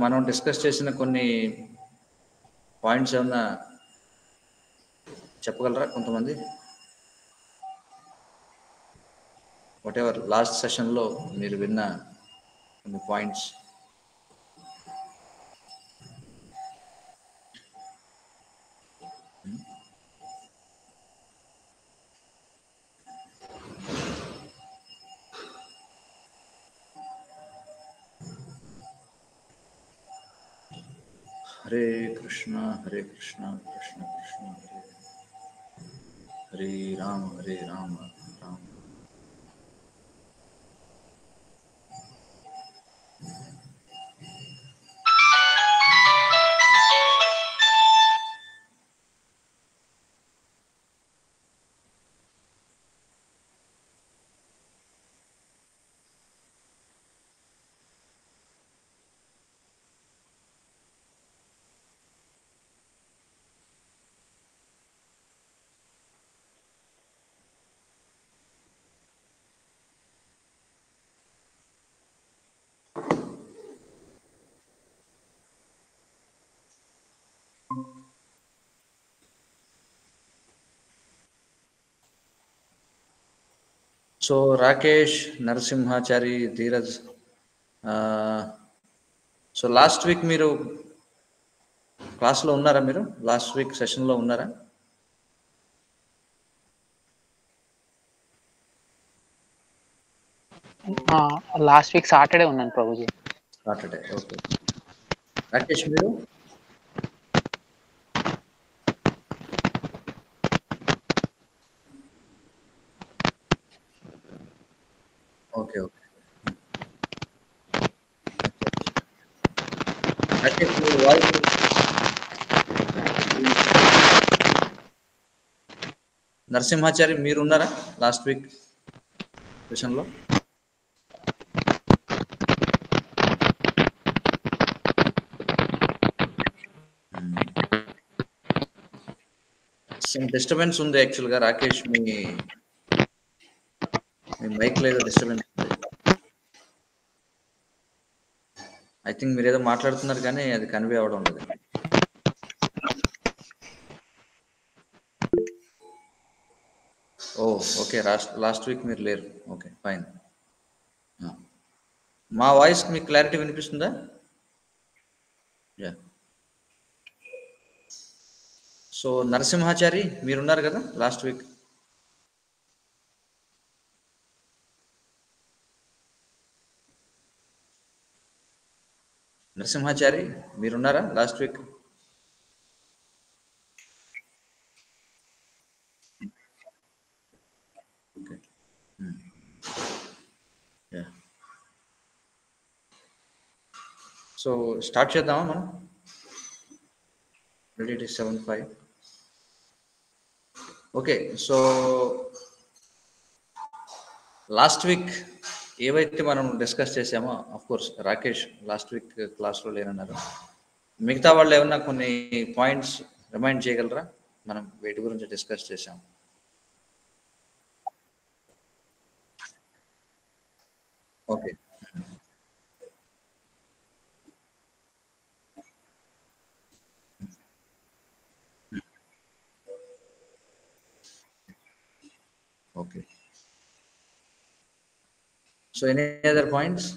మనం డిస్కస్ చేసిన కొన్ని పాయింట్స్ ఏమన్నా చెప్పగలరా కొంతమంది? వాట్ ఎవర్ లాస్ట్ సెషన్లో మీరు విన్న కొన్ని points. Hare Krishna Hare Krishna Krishna Krishna Hare Hare Rama Hare Rama Rama. So Rakesh, Narasimhachari, Dheeraj, so last week మీరు క్లాస్లో ఉన్నారా? మీరు లాస్ట్ వీక్ సెషన్లో ఉన్నారా? లాస్ట్ వీక్ సాటర్డే ఉన్నాను ప్రభుజీ. Saturday, okay. రాకేష్ మీరు? Okay okay. రాకేష్ మీ వాయిస్ నరసింహాచారి మీరు ఉన్నారా లాస్ట్ వీక్ సెషన్లో? డిస్టర్బెన్స్ ఉంది యాక్చువల్గా రాకేష్, మీ మైక్ లేదు, డిస్టర్బెన్స్ ఉంది. ఐ థింక్ మీరు ఏదో మాట్లాడుతున్నారు కానీ అది కన్వే అవ్వడం లేదు. ఓ ఓకే, లాస్ట్ వీక్ మీరు లేరు. Okay fine. మా వాయిస్ మీకు క్లారిటీ వినిపిస్తుందా? యా. సో నరసింహాచారి మీరున్నారు కదా లాస్ట్ వీక్? నరసింహాచారి మీరున్నారా last week? Okay. Yeah. So start చేద్దామా మనం? Ready to 7:05. Okay. So last week ఏవైతే మనం డిస్కస్ చేసామో, of course Rakesh last week క్లాస్లో లేనన్నారు. మిగతా వాళ్ళు ఏమన్నా కొన్ని పాయింట్స్ రిమైండ్ చేయగలరా? మనం వీటి గురించి డిస్కస్ చేసాం. Okay. Okay. So any other points?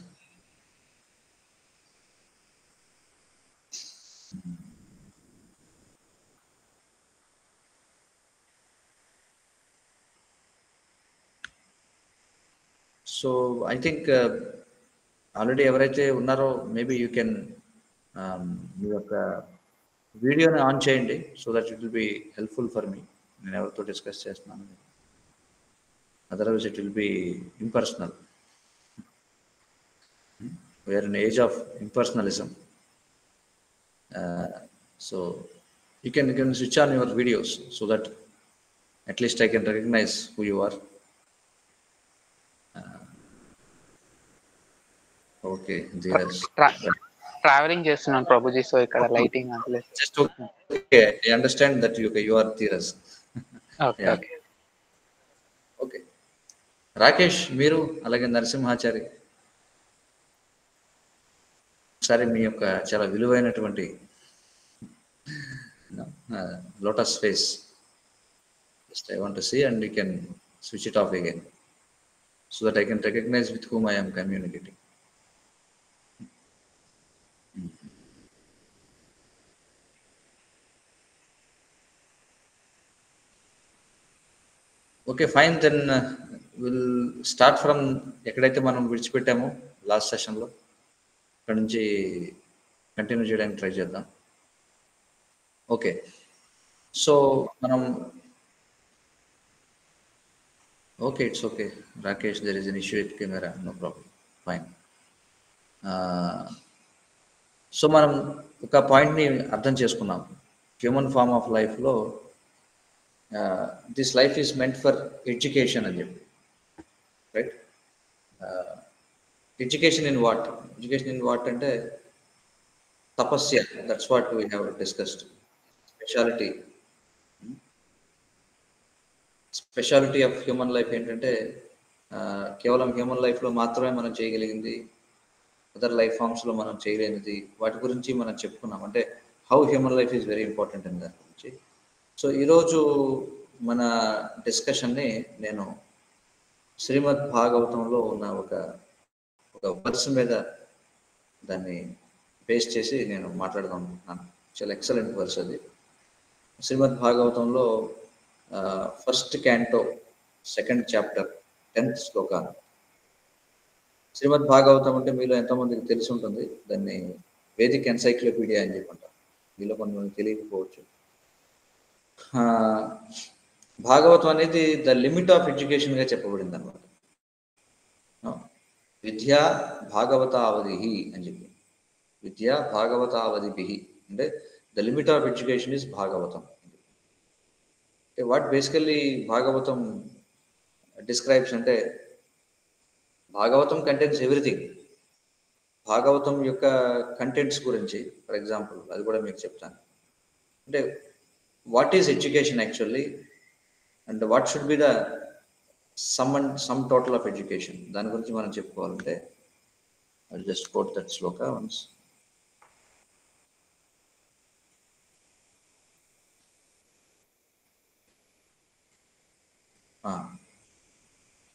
So I think already ఎవరైతే ఉన్నారో మేబీ యూ కెన్ మీ యొక్క వీడియోని ఆన్ చేయండి, so that it will be helpful for me. నేను ఎవరితో డిస్కస్ చేస్తున్నాను, otherwise it will be impersonal. We are in age of impersonalism. So you can switch on your videos so that at least I can recognize who you are. Okay, Dheeraj. Travelling చేస్తున్నాను Prabhuji, so ఇక్కడ lighting అంతలేదు. Just okay, I understand that you are Dheeraj. Okay Yeah. Okay. Okay. Rakesh మీరు, అలాగే నరసింహాచారి ఒకసారి మీ యొక్క చాలా విలువైనటువంటి lotus face just I want to see and you can switch it off again so that I can recognise with whom I am communicating. Okay fine then will start from ఎక్కడైతే మనం విడిచిపెట్టామో last సెషన్లో అక్కడ నుంచి continue చేయడానికి try చేద్దాం. Okay so మనం okay it's okay Rakesh there is an issue with camera no problem fine. So మనం ఒక పాయింట్ని అర్థం చేసుకున్నాం. హ్యూమన్ ఫార్మ్ ఆఫ్ లైఫ్లో this life is meant for education అని చెప్పి, right? Education in what? Education in what అంటే తపస్య. That's what we have discussed. Speciality of human life ఏంటంటే కేవలం హ్యూమన్ లైఫ్లో మాత్రమే మనం చేయగలిగింది, అదర్ లైఫ్ ఫామ్స్లో మనం చేయలేనిది, వాటి గురించి మనం చెప్పుకున్నాం. అంటే how human life is very important అని దాని గురించి. సో ఈరోజు మన డిస్కషన్ని నేను శ్రీమద్ భాగవతంలో ఉన్న ఒక వర్స్ మీద దాన్ని బేస్ చేసి నేను మాట్లాడదాం అనుకుంటున్నాను. చాలా ఎక్సలెంట్ వర్స్ అది. శ్రీమద్ భాగవతంలో first canto 2nd chapter 10th శ్లోక. శ్రీమద్ భాగవతం అంటే మీలో ఎంతోమందికి తెలిసి ఉంటుంది. దాన్ని వేదిక్ ఎన్సైక్లోపీడియా అని చెప్పంటారు. మీలో కొంతమంది తెలియకపోవచ్చు. భాగవతం అనేది ద లిమిట్ ఆఫ్ ఎడ్యుకేషన్గా చెప్పబడింది అనమాట. విద్యా భాగవతావధి అని చెప్పి, విద్యా భాగవతావధిభి అంటే the limit of education is Bhagavatam. What basically Bhagavatam describes అంటే భాగవతం కంటెంట్స్ ఎవ్రీథింగ్. భాగవతం యొక్క కంటెంట్స్ గురించి ఫర్ ఎగ్జాంపుల్ అది కూడా మీకు చెప్తాను. అంటే what is education actually and what should be the sum total of education, దాని గురించి మనం చెప్పుకోవాలంటే I just quote that shloka once.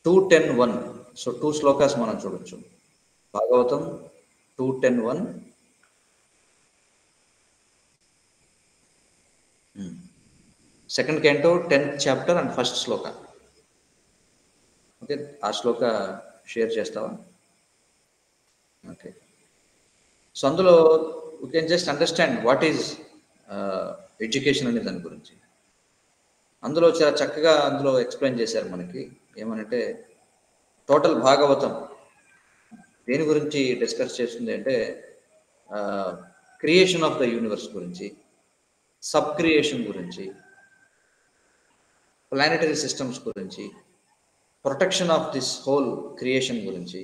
Two 10:1. So 2 shlokas మనం చూడొచ్చు. Bhagavatam 2:10:1. Second canto 10th chapter and 1st shloka. Okay, ఆ శ్లోక షేర్ చేస్తావా? ఓకే, సో అందులో you can just understand what is education అనే దాని గురించి. అందులో చాలా చక్కగా అందులో ఎక్స్ప్లెయిన్ చేశారు మనకి. ఏమనంటే టోటల్ భాగవతం దేని గురించి డిస్కస్ చేస్తుంది అంటే క్రియేషన్ ఆఫ్ ద యూనివర్స్ గురించి, సబ్ క్రియేషన్ గురించి, ప్లానెటరీ సిస్టమ్స్ గురించి, protection of this whole creation గురించి,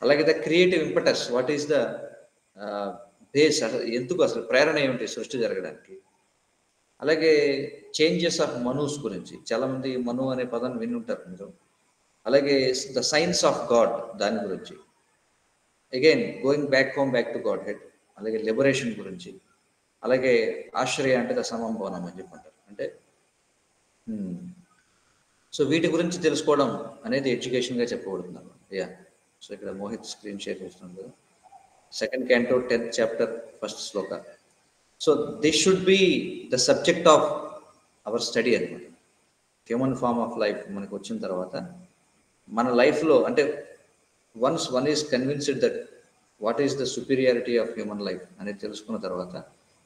అలాగే the creative impetus, what is the base, ఎందుకు అసలు ప్రేరణ ఏమిటి సృష్టి జరగడానికి, అలాగే చేంజెస్ ఆఫ్ మనూస్ గురించి. చాలామంది మను అనే పదం విని ఉంటారు మీరు. అలాగే ద సైన్స్ ఆఫ్ గాడ్ దాని గురించి, again going back to God head. అలాగే లిబరేషన్ గురించి, అలాగే ఆశ్రయ అంటే ద సమంభవనం అని చెప్పంటారు. అంటే సో వీటి గురించి తెలుసుకోవడం అనేది ఎడ్యుకేషన్గా చెప్పబడుతుంది అన్నమాట. యా, సో ఇక్కడ మోహిత్ స్క్రీన్ షేర్ చేస్తున్నాడు కదా. 2nd canto 10th chapter 1st shloka. So this should be the subject of our study అనమాట. హ్యూమన్ ఫార్మ్ ఆఫ్ లైఫ్ మనకు వచ్చిన తర్వాత మన లైఫ్లో అంటే once one is convinced that what is the superiority of human life అనేది తెలుసుకున్న తర్వాత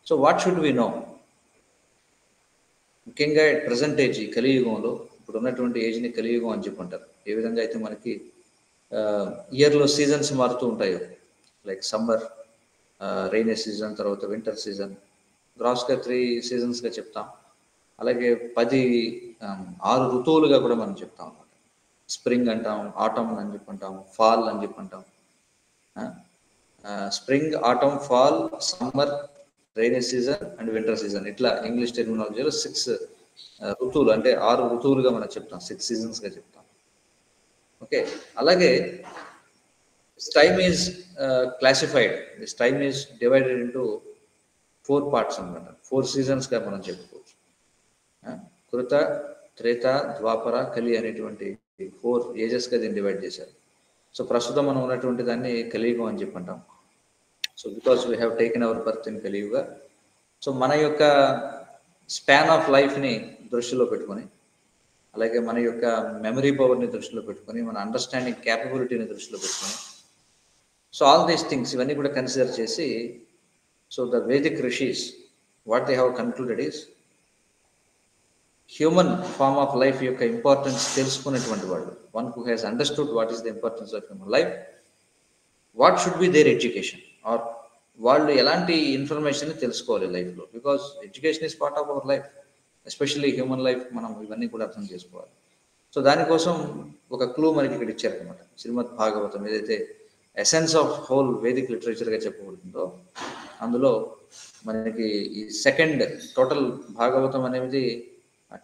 so what should we know. ముఖ్యంగా ప్రజెంట్ ఏజ్ కలియుగంలో, ఇప్పుడు ఉన్నటువంటి ఏజ్ని కలియుగం అని చెప్పంటారు. ఏ విధంగా అయితే మనకి ఇయర్లో సీజన్స్ మారుతూ ఉంటాయో, లైక్ సమ్మర్, రైనీ సీజన్, తర్వాత వింటర్ సీజన్, గ్రాస్గా 3 సీజన్స్గా చెప్తాం. అలాగే 6 ఋతువులుగా కూడా మనం చెప్తాం అన్నమాట. స్ప్రింగ్ అంటాం, ఆటమ్ అని చెప్పంటాం, ఫాల్ అని చెప్పంటాం. Spring, autumn, fall, summer, rainy season and winter season, ఇట్లా ఇంగ్లీష్ టెర్మినాలజీలో 6 ఋతువులు అంటే 6 ఋతువులుగా మనం చెప్తాం, 6 సీజన్స్గా చెప్తాం. ఓకే, అలాగే This time is classified. This time is divided into 4 parts అన్నమాట. 4 సీజన్స్గా మనం చెప్పుకోవచ్చు. కృత, త్రేత, ద్వాపర, కలి అనేటువంటి 4 ఏజెస్గా దీన్ని డివైడ్ చేశారు. సో ప్రస్తుతం మనం ఉన్నటువంటి దాన్ని కలియుగం అని చెప్పి అంటాం. So because we have taken hour birth in కలియుగ. సో మన యొక్క స్పాన్ ఆఫ్ లైఫ్ని దృష్టిలో పెట్టుకొని, అలాగే మన యొక్క మెమరీ పవర్ని దృష్టిలో పెట్టుకొని, మన అండర్స్టాండింగ్ క్యాపబిలిటీని దృష్టిలో పెట్టుకొని, సో ఆల్ దీస్ థింగ్స్ ఇవన్నీ కూడా కన్సిడర్ చేసి, so the Vedic rishis what they have concluded is human form of life యొక్క ఇంపార్టెన్స్ తెలుసుకునేటువంటి వాళ్ళు, one who has understood what is the importance of human life, what should be their education, or వాళ్ళు ఎలాంటి information తెలుసుకోవాలి లైఫ్లో, because education is part of our life, especially human life. మనం ఇవన్నీ కూడా అర్థం చేసుకోవాలి. సో దానికోసం ఒక క్లూ మనకి ఇక్కడ ఇచ్చారనమాట. శ్రీమద్ భాగవతం ఏదైతే ఎసెన్స్ ఆఫ్ హోల్ వేదిక్ లిటరేచర్గా చెప్పబడుతుందో, అందులో మనకి ఈ సెకండ్ టోటల్ భాగవతం అనేది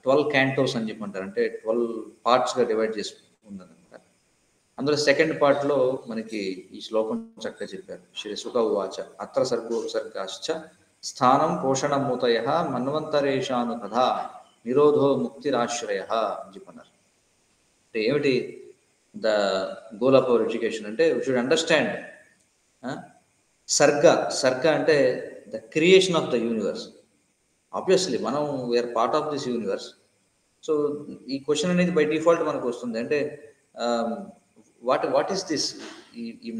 12 క్యాంటోస్ అని చెప్పంటారు, అంటే 12 పార్ట్స్గా డివైడ్ చేసి ఉందన్నమాట. అందులో సెకండ్ పార్ట్లో మనకి ఈ శ్లోకం చక్కగా చెప్పారు. శ్రీ సుఖ ఉవాచ అత్ర సర్గోపసర్గాశ్చ స్థానం పోషణమూతయ మన్వంతరేషాను కథా నిరోధో ముక్తిరాశ్రయ అని చెప్పన్నారు. అంటే ఏమిటి the goal of our education అంటే వీ షుడ్ అండర్స్టాండ్ సర్గ అంటే the creation of the universe. Obviously మనం we are part of this universe. So ఈ క్వశ్చన్ అనేది బై డిఫాల్ట్ మనకు వస్తుంది, అంటే వాట్ ఈస్ దిస్, ఈ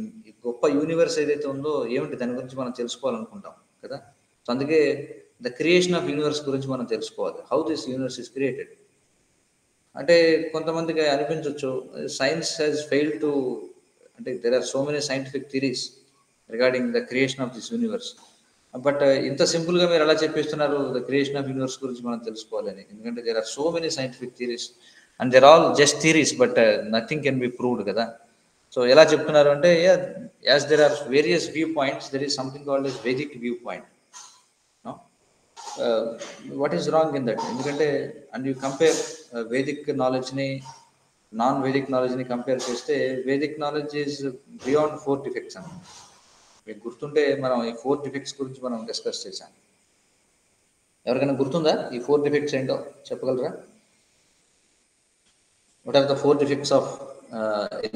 గొప్ప యూనివర్స్ ఏదైతే ఉందో ఏమిటి, దాని గురించి మనం తెలుసుకోవాలనుకుంటాం కదా. సో అందుకే ద క్రియేషన్ ఆఫ్ యూనివర్స్ గురించి మనం తెలుసుకోవాలి. How this universe is created అంటే కొంతమందికి అనిపించవచ్చు సైన్స్ హ్యాస్ ఫెయిల్డ్ టు, అంటే there are so many scientific theories regarding the creation of this universe. But ఇంత సింపుల్గా మీరు ఎలా చెప్పిస్తున్నారు ద క్రియేషన్ ఆఫ్ యూనివర్స్ గురించి మనం తెలుసుకోవాలని, ఎందుకంటే there are so many scientific theories and they're all just theories, but nothing can be proved కదా. సో ఎలా చెప్తున్నారు అంటే as there are various view points, there is something called yes Vedic view point. What is wrong in that, ఎందుకంటే and you compare Vedic నాలెడ్జ్ని non Vedic నాలెడ్జ్ని compare చేస్తే Vedic knowledge is beyond 4 defects అన్నమాట. మీకు గుర్తుంటే మనం ఈ 4 defects గురించి మనం డిస్కస్ చేశాం. ఎవరికైనా గుర్తుందా ఈ 4 డిఫెక్ట్స్ ఏంటో చెప్పగలరా? What are the 4 defects of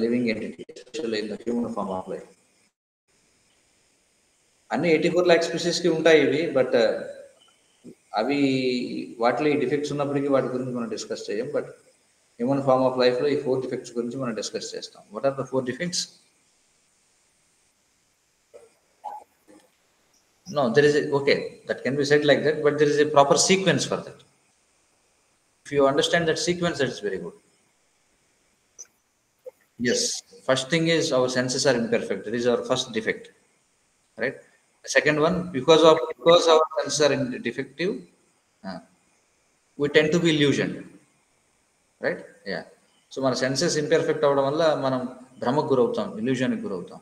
living entity, especially in the human form of life? అన్ని 84 లాక్ స్పీసీస్కి ఉంటాయి ఇవి, బట్ అవి వాటిలో ఈ డిఫెక్ట్స్ ఉన్నప్పటికీ వాటి గురించి మనం డిస్కస్ చేయం. బట్ హ్యూమన్ ఫార్మ్ ఆఫ్ లైఫ్లో ఈ 4 డిఫెక్ట్స్ గురించి మనం డిస్కస్ చేస్తాం. What are the 4 defects? No, there is okay, that can be said like that, but there is a proper sequence for that. If you understand that sequence, that is very good. Yes, first thing is our senses are imperfect. That is our first defect, right? The second one, because our senses are defective, we tend to be illusioned, right? Yeah. So మన senses imperfect అవడం వల్ల మనం భ్రమకు గురవుతాం, illusionకి గురవుతాం.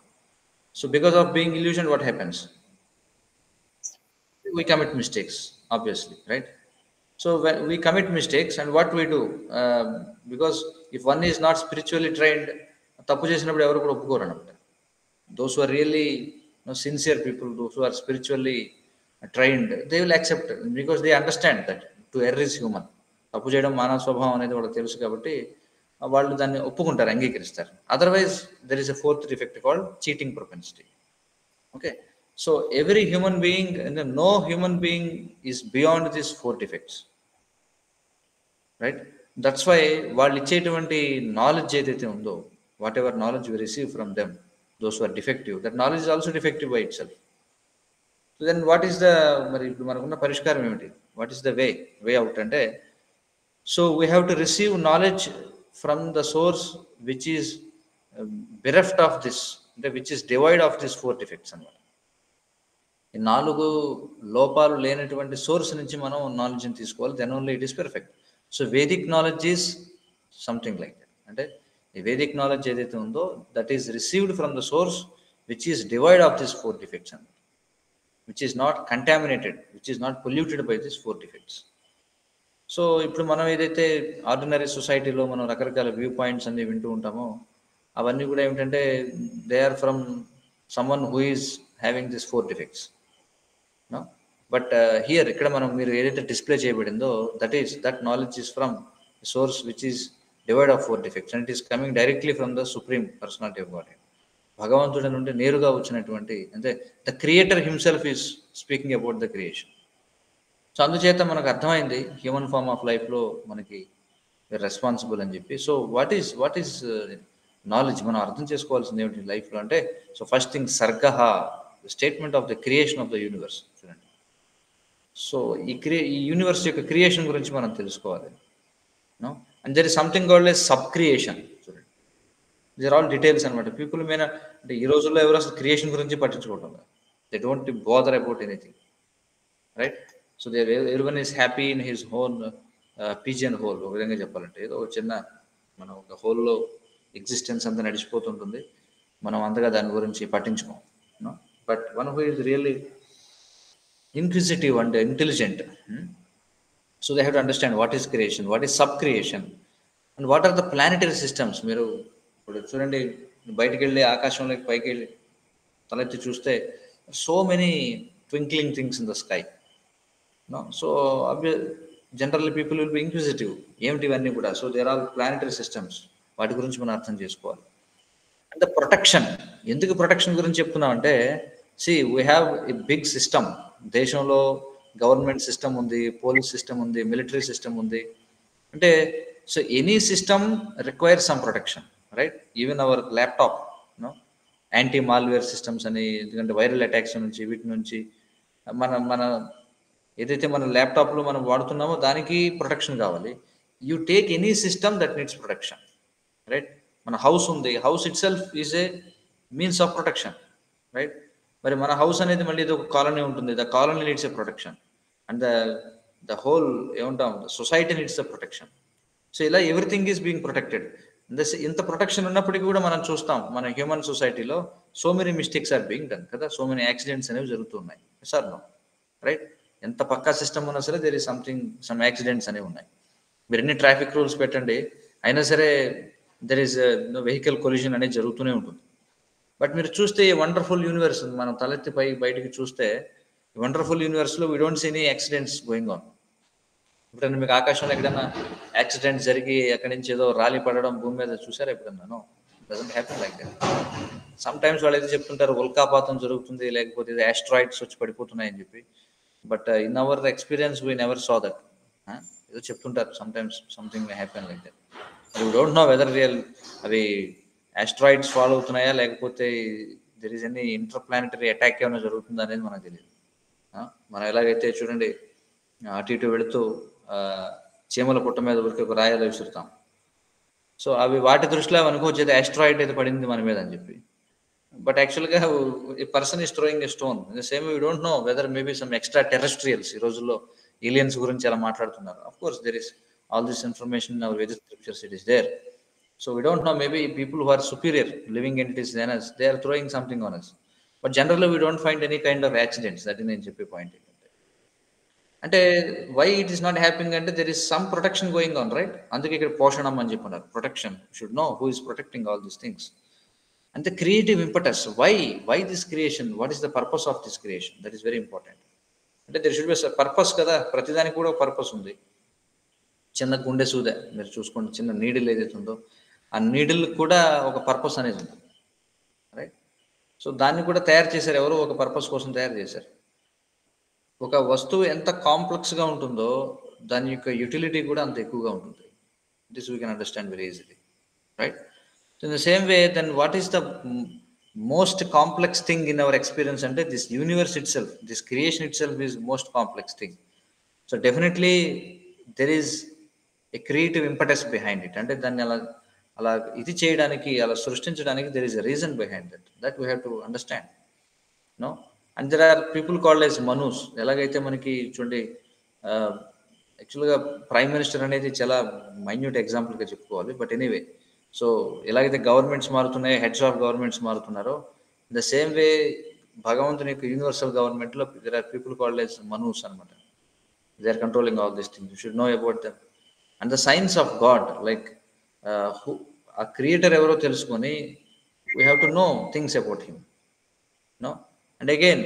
So because of being illusioned, what happens? We commit mistakes, obviously, right? So when we commit mistakes, and what we do, because if one is not spiritually trained, తప్పు చేసినప్పుడు ఎవరు కూడా ఒప్పుకోరు అన్నమాట. Those who are really sincere people, those who are spiritually trained, they will accept it because they understand that to err is human. తప్పు చేయడం మానవ స్వభావం అనేది వాళ్ళకి తెలుసు కాబట్టి వాళ్ళు దాన్ని ఒప్పుకుంటారు, అంగీకరిస్తారు. Otherwise there is a 4th defect called cheating propensity. Okay, so every human being, no human being is beyond these 4 defects, right? That's why వాళ్ళు ఇచ్చేటువంటి నాలెడ్జ్ ఏదైతే ఉందో, whatever knowledge we receive from them, those who are defective, that knowledge is also defective by itself. So then what is the, మరి ఇప్పుడు మనకున్న పరిష్కారం ఏమిటి? What is the way out అంటే, so we have to receive knowledge from the source which is bereft of this, which is devoid of these 4 defects అన్నమాట. ఈ 4 లోపాలు లేనటువంటి సోర్స్ నుంచి మనం నాలెడ్జ్ని తీసుకోవాలి, then only it is perfect. So Vedic knowledge is something like that, అంటే ఈ వేదిక్ నాలెడ్జ్ ఏదైతే ఉందో that is received from the source which is devoid of this 4 defects అన్నమాట, which is not contaminated, which is not polluted by this 4 defects. So ఇప్పుడు మనం ఏదైతే ordinary సొసైటీలో మనం రకరకాల వ్యూ పాయింట్స్ అన్ని వింటూ ఉంటామో, అవన్నీ కూడా ఏమిటంటే they are from someone who is having this 4 defects. No but here ఇక్కడ మనం మీరు ఏదైతే డిస్ప్లే చేయబడిందో that knowledge is from source which is devoid of 4 defects and it is coming directly from the supreme personality of God. భగవంతుడి నుండి నేరుగా వచ్చినటువంటి, అంటే the creator himself is speaking about the creation. So అందుచేత మనకు అర్థమైంది human form of లైఫ్లో మనకి రెస్పాన్సిబుల్ అని చెప్పి. సో వాట్ ఈస్ నాలెడ్జ్ మనం అర్థం చేసుకోవాల్సింది ఏమిటి లైఫ్లో అంటే, సో ఫస్ట్ థింగ్ సర్గహ, statement of the creation of the universe. చూడండి, సో ఈ యూనివర్స్ యొక్క క్రియేషన్ గురించి మనం తెలుసుకోవాలి. No and there is something called as sub creation. చూడండి, దీస్ ఆర్ ఆల్ డీటెయిల్స్ అనమాట. పీపుల్ మీద అంటే ఈ రోజుల్లో ఎవరు అసలు క్రియేషన్ గురించి పట్టించుకోవటం, they don't bother about anything, right? So they everyone is happy in his own pigeon hole. ఒక విధంగా చెప్పాలంటే ఏదో ఒక చిన్న మనం ఒక హోల్లో ఎగ్జిస్టెన్స్ అంతా నడిచిపోతుంటుంది, మనం అంతగా దాని గురించి పట్టించుకోం. But one who is really inquisitive and intelligent, so they have to understand what is creation, what is sub creation, and what are the planetary systems. మీరు ఇప్పుడు చూడండి, బయటికి వెళ్ళి ఆకాశంలోకి పైకి వెళ్ళి తలెత్తి చూస్తే so many twinkling things in the sky. So generally people will be inquisitive, ఏమిటి ఇవన్నీ కూడా. So there are planetary systems, వాటి గురించి మనం అర్థం చేసుకోవాలి. అండ్ ద ప్రొటెక్షన్, ఎందుకు ప్రొటెక్షన్ గురించి చెప్తున్నాం అంటే, see we have a big system. దేశంలో గవర్నమెంట్ సిస్టమ్ ఉంది, పోలీస్ సిస్టమ్ ఉంది, మిలిటరీ సిస్టమ్ ఉంది. అంటే so any system require some protection, right? Even our laptop, anti malware systems అని, ఎందుకంటే వైరల్ అటాక్స్ నుంచి వీటి నుంచి మన ఏదైతే మన ల్యాప్టాప్లో మనం వాడుతున్నామో దానికి ప్రొటెక్షన్ కావాలి. You take any system that needs protection, right? మన హౌస్ ఉంది, house itself is a means of protection, right? మరి మన హౌస్ అనేది మళ్ళీ ఇది ఒక కాలనీ ఉంటుంది, the colony needs a protection and the whole ఏమంటాం society needs the protection. So ఇలా ఎవ్రీథింగ్ ఈజ్ బీయింగ్ ప్రొటెక్టెడ్. ఇంత ప్రొటెక్షన్ ఉన్నప్పటికీ కూడా మనం చూస్తాం మన హ్యూమన్ సొసైటీలో so many mistakes are being done కదా, సో మెనీ యాక్సిడెంట్స్ అనేవి జరుగుతున్నాయి. Sir no, right? ఎంత పక్కా సిస్టమ్ ఉన్నా సరే దేర్ ఈస్ సమ్ యాక్సిడెంట్స్ అనేవి ఉన్నాయి. మీరు ఎన్ని ట్రాఫిక్ రూల్స్ పెట్టండి, అయినా సరే దెర్ ఈస్ వెహికల్ కొలిజన్ అనేది జరుగుతూనే ఉంటుంది. బట్ మీరు చూస్తే ఈ వండర్ఫుల్ యూనివర్స్, మనం తలెత్తి బయటికి చూస్తే ఈ వండర్ఫుల్ యూనివర్స్లో we don't see any accidents going on. ఎప్పుడన్నా మీకు ఆకాశంలో ఎక్కడైనా యాక్సిడెంట్ జరిగి అక్కడి నుంచి ఏదో రాలి పడడం భూమి మీద చూసారా ఎప్పుడన్నా? No, doesn't happen like that. Sometimes వాళ్ళు అయితే చెప్తుంటారు ఉల్కాపాతం జరుగుతుంది, లేకపోతే ఇది ఆస్ట్రాయిడ్స్ వచ్చి పడిపోతున్నాయని చెప్పి. But in our experience we never saw that. ఏదో చెప్తుంటారు some times something may happen like that. You don't know weather real అవి ఆస్ట్రాయిడ్స్ ఫాలో అవుతున్నాయా, లేకపోతే there is any inter planetary attack ఏమైనా జరుగుతుందా అనేది మనకు తెలియదు. మనం ఎలాగైతే చూడండి అటు ఇటు వెళుతూ చీమల పుట్ట మీద ఊరికి ఒక రాయాలు విసురుతాం. సో అవి వాటి దృష్టిలో అనుకోవచ్చు అయితే ఆస్ట్రాయిడ్ అయితే పడింది మన మీద అని చెప్పి. బట్ యాక్చువల్గా a person is throwing a stone. Same we don't know whether maybe some extraterrestrials. ఈ రోజుల్లో ఏలియన్స్ గురించి అలా మాట్లాడుతున్నారు. Of course there is all this information in our Vedic scriptures, it is there. So we don't know, maybe people who are superior living entities than us, they are throwing something on us. But generally we don't find any kind of accidents. That is నేను చెప్పే point. అంటే why it is not happening అంటే there is some protection going on, right? అందుకే ఇక్కడ పోషణం అని చెప్పన్నారు, protection. should know who is protecting all these things. And the creative impetus, why this creation, what is the purpose of this creation? That is very important. అంటే there should be a purpose కదా, ప్రతిదానికి కూడా ఒక purpose ఉంది. చిన్న గుండె సూద మీరు చూసుకోండి, చిన్న నీడిల్ ఏదైతే ఉందో ఆ నీడిల్ కూడా ఒక పర్పస్ అనేది ఉంది, రైట్? సో దాన్ని కూడా తయారు చేశారు ఎవరు, ఒక పర్పస్ కోసం తయారు చేశారు. ఒక వస్తువు ఎంత కాంప్లెక్స్గా ఉంటుందో దాని యొక్క యూటిలిటీ కూడా అంత ఎక్కువగా ఉంటుంది. This we can understand very easily, right? So in the same way then what is the most complex thing in our experience అంటే this universe itself, this creation itself is most complex thing. So definitely there is a creative impetus behind it. అంటే దాన్ని అలా ఇది చేయడానికి, అలా సృష్టించడానికి there is a reason behind that we have to understand, no? And there are people called as మనూస్. ఎలాగైతే మనకి చూడండి యాక్చువల్గా ప్రైమ్ మినిస్టర్ అనేది చాలా మైన్యూట్ ఎగ్జాంపుల్గా చెప్పుకోవాలి. బట్ ఎనీవే, సో ఎలాగైతే గవర్నమెంట్స్ మారుతున్నాయో, హెడ్స్ ఆఫ్ గవర్నమెంట్స్ మారుతున్నారో, ద సేమ్ వే భగవంతుని యొక్క యూనివర్సల్ గవర్నమెంట్లో there are people called as Manus అనమాట. They are controlling all these things. You should know about them. And the science of God, like ఆ creator ఎవరో తెలుసుకొని we have to know things about him. No and again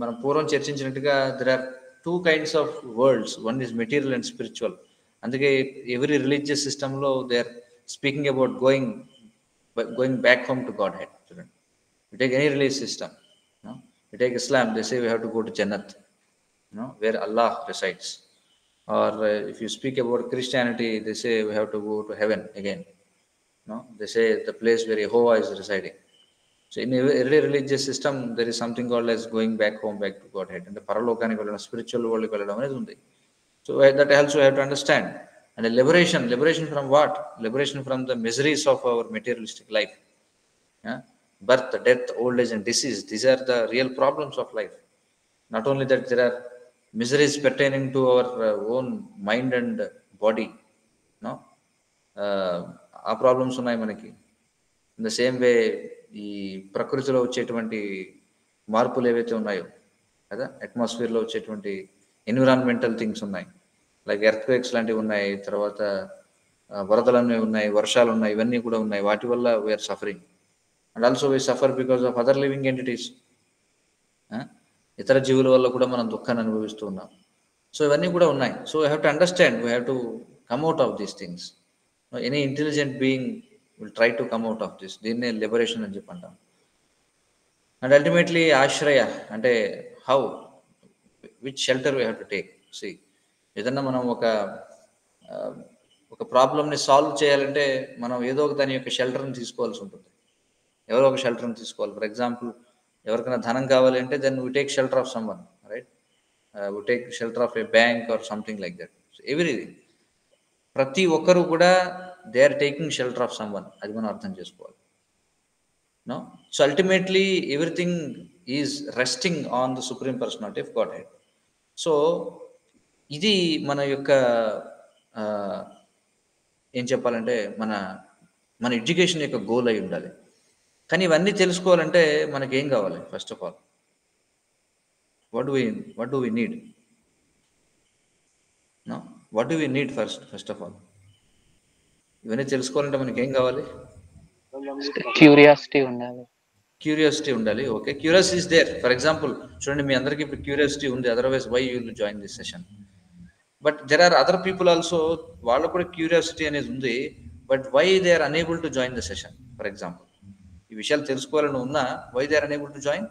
మనం పూర్వం చర్చించినట్టుగా there are two kinds of worlds, one is material and spiritual. అందుకే every religious సిస్టంలో they are speaking about going back home to Godhead. చూడండి, you take any religious system, you take Islam, they say we have to go to Jannat, where Allah resides. Or if you speak about Christianity, they say we have to go to heaven again. They say the place where Jehovah is residing. So in every religious system, there is something called as going back home, back to Godhead. And the paralokanik velladam, spiritual world velladam anedi undi. So that also we have to understand. And a liberation from what? Liberation from the miseries of our materialistic life. Yeah? Birth, death, old age, and disease. These are the real problems of life. Not only that, there are miseries pertaining to our own mind and body. No, ఆ problems ఉన్నాయి మనకి. In the same వే ఈ ప్రకృతిలో వచ్చేటువంటి మార్పులు ఏవైతే ఉన్నాయో కదా, అట్మాస్ఫియర్లో వచ్చేటువంటి ఎన్విరాన్మెంటల్ థింగ్స్ ఉన్నాయి, లైక్ ఎర్త్క్వేక్స్ లాంటివి ఉన్నాయి, తర్వాత వరదలు అనేవి ఉన్నాయి, వర్షాలు ఉన్నాయి, ఇవన్నీ కూడా ఉన్నాయి. వాటి వల్ల we're suffering. And also we suffer because of other living entities. ఇతర జీవుల వల్ల కూడా మనం దుఃఖాన్ని అనుభవిస్తూ ఉన్నాం. సో ఇవన్నీ కూడా ఉన్నాయి. So we have to understand, we have to come out of these things. Any intelligent being will try to come out of this. దీన్నే లిబరేషన్ అని చెప్పి అంటాం. అండ్ అల్టిమేట్లీ ఆశ్రయ అంటే how, which shelter we have to take. See, ఏదన్నా మనం ఒక ప్రాబ్లమ్ని సాల్వ్ చేయాలంటే మనం ఏదో ఒక దాని యొక్క షెల్టర్ని తీసుకోవాల్సి ఉంటుంది. ఎవరో ఒక షెల్టర్ని తీసుకోవాలి. ఫర్ ఎగ్జాంపుల్, ఎవరికైనా ధనం కావాలి అంటే then we take shelter of someone, right? We take shelter of a bank or something like that. Everything, ప్రతి ఒక్కరు కూడా they are taking shelter of someone. అది మనం అర్థం చేసుకోవాలి. No, so ultimately everything is resting on the supreme personality of Godhead. So ఇది మన యొక్క ఏం చెప్పాలంటే మన ఎడ్యుకేషన్ యొక్క గోల్ అయి ఉండాలి. కానీ ఇవన్నీ తెలుసుకోవాలంటే మనకి ఏం కావాలి? First of all, what do we need? No, what do we need first of all? ఇవన్నీ తెలుసుకోవాలంటే మనకి ఏం కావాలి? క్యూరియాసిటీ ఉండాలి. క్యూరియాసిటీ ఉండాలి. Okay, curiosity is there. For example చూడండి, మీ అందరికీ ఇప్పుడు క్యూరియాసిటీ ఉంది, otherwise why you will join this session. But there are other people also, వాళ్ళకు కూడా క్యూరియాసిటీ అనేది ఉంది, but why they are unable to join the session. For example, ఈ విషయాలు తెలుసుకోవాలని ఉన్నా, why they are unable to join?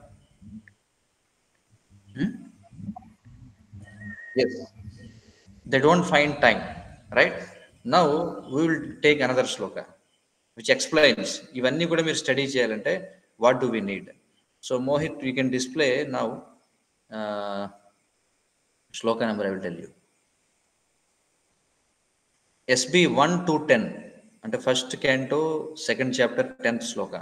Yes, they don't find time, right? Now we will take another shloka which explains ఇవన్నీ కూడా మీరు study చేయాలంటే what do we need. So Mohit, you can display now shloka number. I will tell you. SB 1 to 10 అంటే first canto second chapter 10th శ్లోక.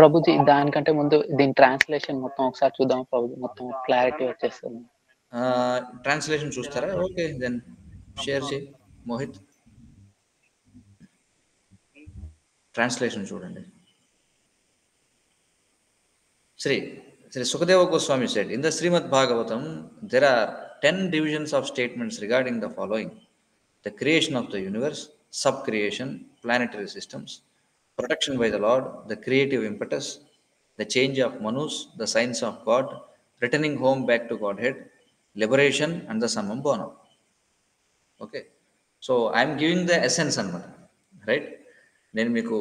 ప్రభుజీ, దానికంటే ముందు దీని translation మొత్తం ఒకసారి చూద్దాం ప్రభుజీ, మొత్తం క్లారిటీ వచ్చేస్తుంది. ట్రాన్స్లేషన్ చూస్తారా? ఓకే, దెన్ షేర్ చేయి మోహిత్. ట్రాన్స్లేషన్ చూడండి. Sri Sukadeva Goswami said, in the Srimad Bhagavatam, there are 10 divisions of statements regarding the following: the creation of the universe, sub-creation, planetary systems, protection by the Lord, the creative impetus, the change of Manus, the science of God, returning home back to Godhead, liberation, and the summum bonum. Okay, so I am giving the essence anamata, right? నేను మీకు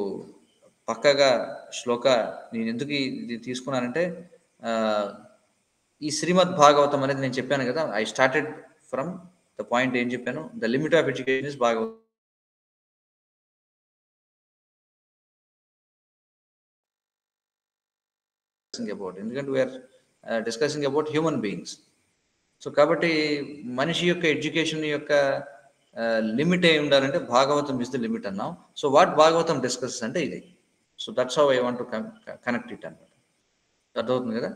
పక్కగా శ్లోక నేను ఎందుకు ఇది తీసుకున్నానంటే, ఈ శ్రీమద్ భాగవతం అనేది నేను చెప్పాను కదా, I started from the point. ఏం చెప్పాను? The limit of education is Bhagavatam about, ఎందుకంటే we are discussing about human beings. So కాబట్టి మనిషి యొక్క ఎడ్యుకేషన్ యొక్క లిమిట్ అయి ఉండాలంటే భాగవతం ఇస్ ద లిమిట్ అన్నాం. సో వాట్ భాగవతం డిస్కస్ అంటే ఇది. So that's how I want to connect it అనమాట. అర్థమవుతుంది కదా?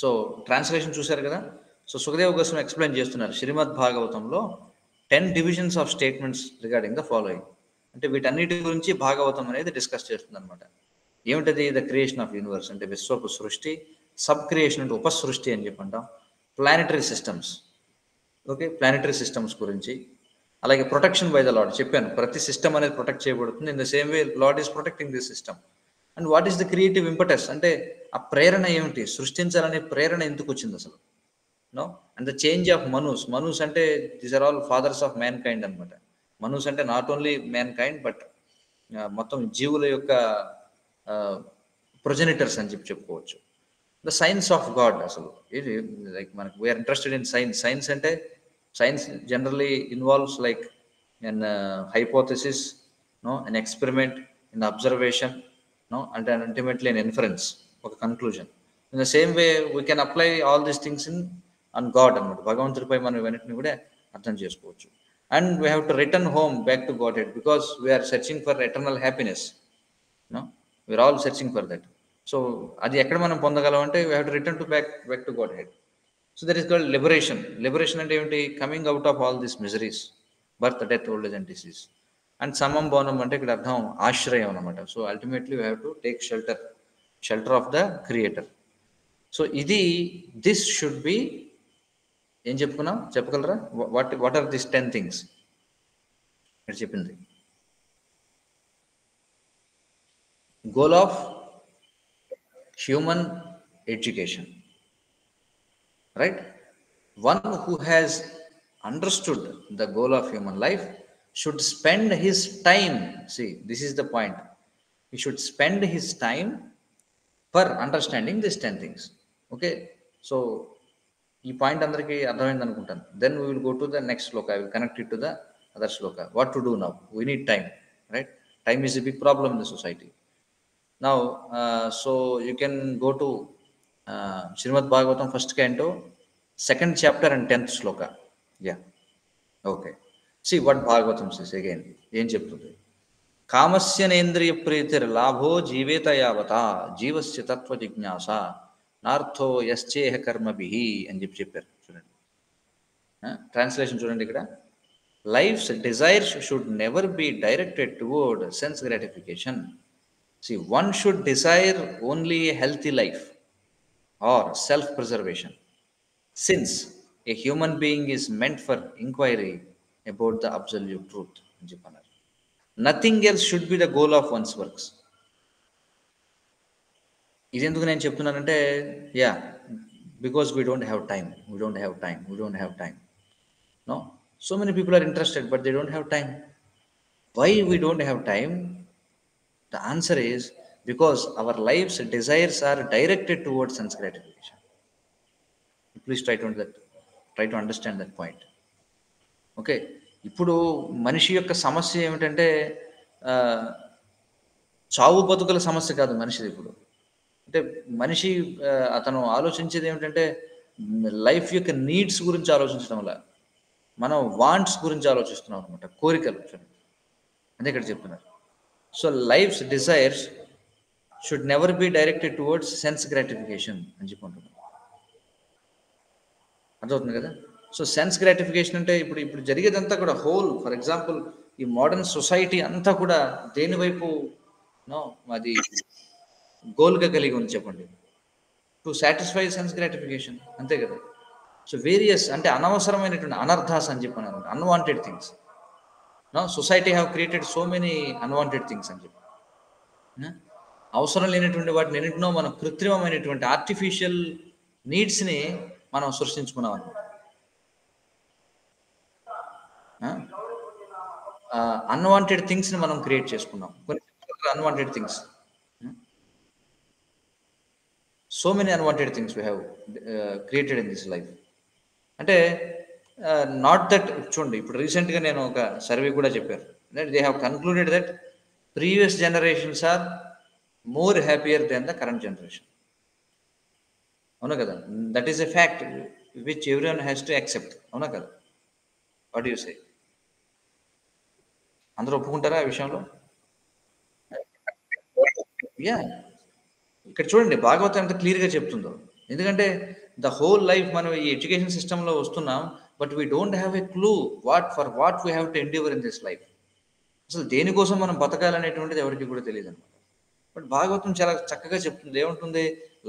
సో ట్రాన్స్లేషన్ చూశారు కదా. సో సుఖదేవ గోస్వామి ఎక్స్ప్లెయిన్ చేస్తున్నారు, శ్రీమద్ భాగవతంలో 10 divisions of statements regarding the following. అంటే వీటన్నిటి గురించి భాగవతం అనేది డిస్కస్ చేస్తుంది అనమాట. ఏమిటది? ద క్రియేషన్ ఆఫ్ యూనివర్స్ అంటే విశ్వపు సృష్టి, సబ్ క్రియేషన్ అంటే ఉపసృష్టి అని చెప్పంటాం, planetary systems, okay, planetary systems గురించి, అలాగే ప్రొటెక్షన్ బై ద లార్డ్ చెప్పాను, ప్రతి సిస్టమ్ అనేది ప్రొటెక్ట్ చేయబడుతుంది. In the same way Lord is protecting this system. And what is the creative impetus, అంటే ఆ ప్రేరణ ఏమిటి, సృష్టించాలనే ప్రేరణ ఎందుకు వచ్చింది అసలు, no. And the change of Manus అంటే these are all fathers of mankind అనమాట. మనూస్ అంటే not only mankind but మొత్తం జీవుల యొక్క ప్రొజెనిటర్స్ అని చెప్పుకోవచ్చు. ద సైన్స్ ఆఫ్ గాడ్, అసలు ఇది లైక్ మనకు వీఆర్ ఇంట్రెస్టెడ్ ఇన్ సైన్స్ అంటే science generally involves like an hypothesis, no, an experiment, an observation, no, and then ultimately an inference, ఒక conclusion. In the same way we can apply all these things on God అన్నమాట. భగవంతుడిపై మనం ఇవన్నిటిని కూడా అర్థం చేసుకోవచ్చు. And we have to return home back to Godhead because we are searching for eternal happiness, no, we are all searching for that. So అది ఎక్కడ మనం పొందగలం అంటే we have to return to back to Godhead. So that is called liberation అంటే ఏంటి, coming out of all these miseries, birth, death, old age and disease. And సమం భవనం అంటే ఇక్కడ అర్థం ఆశ్రయం అనమాట. So ultimately we have to take shelter of the creator. So this should B, ఏం చెప్పుకున్నాం చెప్పగలరా, వాట్ ఆర్ దిస్ 10 థింగ్స్ ఇక్కడ చెప్పింది. Goal of human education, right? One who has understood the goal of human life should spend his time, see this is the point, he should spend his time for understanding these 10 things. Okay, so ee point andariki ardhamaindi anukuntanu. Then we will go to the next sloka, I will connect it to the other sloka. What to do now? We need time, right? Time is a big problem in the society now. So you can go to Srimad Bhagavatam first canto, second chapter and 10th sloka. Yeah, okay. See what Bhagavatam says again. ఏం చెప్తుంది? కామస్యనేంద్రియ ప్రీతిర్ లాభో జీవేత యావత జీవస్య తత్వ జిజ్ఞాస నార్థో యశ్చేహ కర్మభిః అని చెప్పారు. చూడండి translation చూడండి ఇక్కడ. Life's desires should never be directed toward sense gratification. See, one should desire only a healthy life or self preservation, since a human being is meant for inquiry about the absolute truth. Nothing else should be the goal of one's works. ఇది ఎందుకు నేను చెప్తున్నానంటే, yeah, because we don't have time. No, so many people are interested but they don't have time. Why we don't have time? The answer is because our lives desires are directed towards sense gratification. Please try to understand that point. Okay, ఇప్పుడు మనిషి యొక్క సమస్య ఏమిటంటే చావు బతుకుల సమస్య కాదు మనిషిది. ఇప్పుడు అంటే మనిషి అతను ఆలోచించేది ఏమిటంటే లైఫ్ యొక్క నీడ్స్ గురించి ఆలోచించడం వల్ల మనం వాంట్స్ గురించి ఆలోచిస్తున్నాం అనమాట, కోరికలు. అదే ఇక్కడ చెప్తున్నారు. So life's desires should never be directed towards sense gratification అని చెప్పుకుంటున్నాం. అర్థమవుతుంది కదా? సో సెన్స్ గ్రాటిఫికేషన్ అంటే ఇప్పుడు జరిగేదంతా కూడా హోల్, ఫర్ ఎగ్జాంపుల్ ఈ మోడర్న్ సొసైటీ అంతా కూడా దేని వైపు అది గోల్గా కలిగి ఉంది చెప్పండి? టు సాటిస్ఫై సెన్స్ గ్రాటిఫికేషన్, అంతే కదా? సో వేరియస్ అంటే అనవసరమైనటువంటి అనర్థాస్ అని చెప్పాను, unwanted things. Society have created so many unwanted things అని చెప్పి, అవసరం లేనటువంటి వాటిని ఎన్నింటినో మనం కృత్రిమమైనటువంటి ఆర్టిఫిషియల్ నీడ్స్ని మనం సృష్టించుకున్నాం అనమాట. అన్వాంటెడ్ థింగ్స్ని మనం క్రియేట్ చేసుకున్నాం, కొన్ని unwanted things. So many unwanted things we have created in this life. అంటే నాట్ దట్, చూడండి ఇప్పుడు రీసెంట్గా నేను ఒక సర్వే కూడా చెప్పారు, they have concluded that previous generations are more happier than the current generation. అవునా కదా? That is a fact which everyone has to accept. అవునా కదా? What you say? అందరూ ఒప్పుకుంటారా ఆ విషయంలో? యా, ఇక్కడ చూడండి భాగవతం ఎంత క్లియర్గా చెప్తుందో. ఎందుకంటే ద హోల్ లైఫ్ మనం ఈ ఎడ్యుకేషన్ సిస్టంలో వస్తున్నాం, but we don't have a clue what we have to endeavour in this life. అసలు దేనికోసం మనం బతకాలనేటువంటిది ఎవరికి కూడా తెలియదు అనమాట. బట్ భాగవతం చాలా చక్కగా చెప్తుంది. ఏముంటుంది?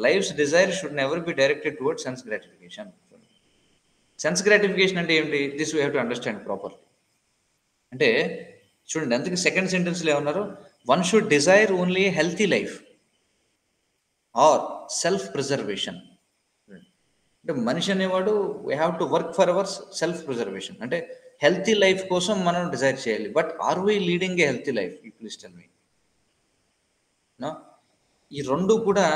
Life's desire should never be directed towards sense gratification. Sense gratification అంటే ఏంటి? This we have to understand properly. అంటే చూడండి, అందుకే సెకండ్ సెంటెన్స్లో ఏమన్నారు, one should desire only healthy life or self preservation. అంటే మనిషి అనేవాడు we have to work for our self preservation, అంటే హెల్తీ లైఫ్ కోసం మనం డిజైర్ చేయాలి. But are we leading a healthy life? You please tell me. ఈ రెండు కూడా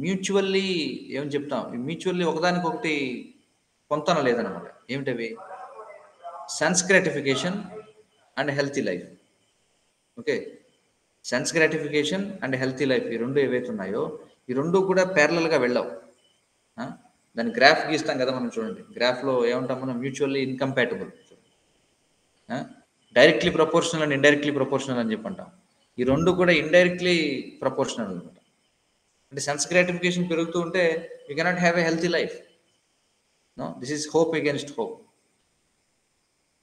మ్యూచువల్లీ ఏమని చెప్తాం, మ్యూచువల్లీ ఒకదానికొకటి పొంతన లేదనమాట. ఏమిటవి? Sense gratification and healthy life. Okay, sense gratification and healthy life, ఈ రెండు ఏవైతే ఉన్నాయో ఈ రెండు కూడా ప్యారలల్గా వెళ్ళావు. దాని గ్రాఫ్ గీస్తాం కదా మనం, చూడండి గ్రాఫ్లో ఏమంటాం మనం, mutually incompatible, directly proportional and indirectly proportional అని చెప్పి అంటాం. ఈ రెండు కూడా ఇండైరెక్ట్లీ ప్రపోర్షనల్ అనమాట. అంటే సెన్స్ గ్రాటిఫికేషన్ పెరుగుతూ ఉంటే you cannot have a healthy life. No, this is hope against hope.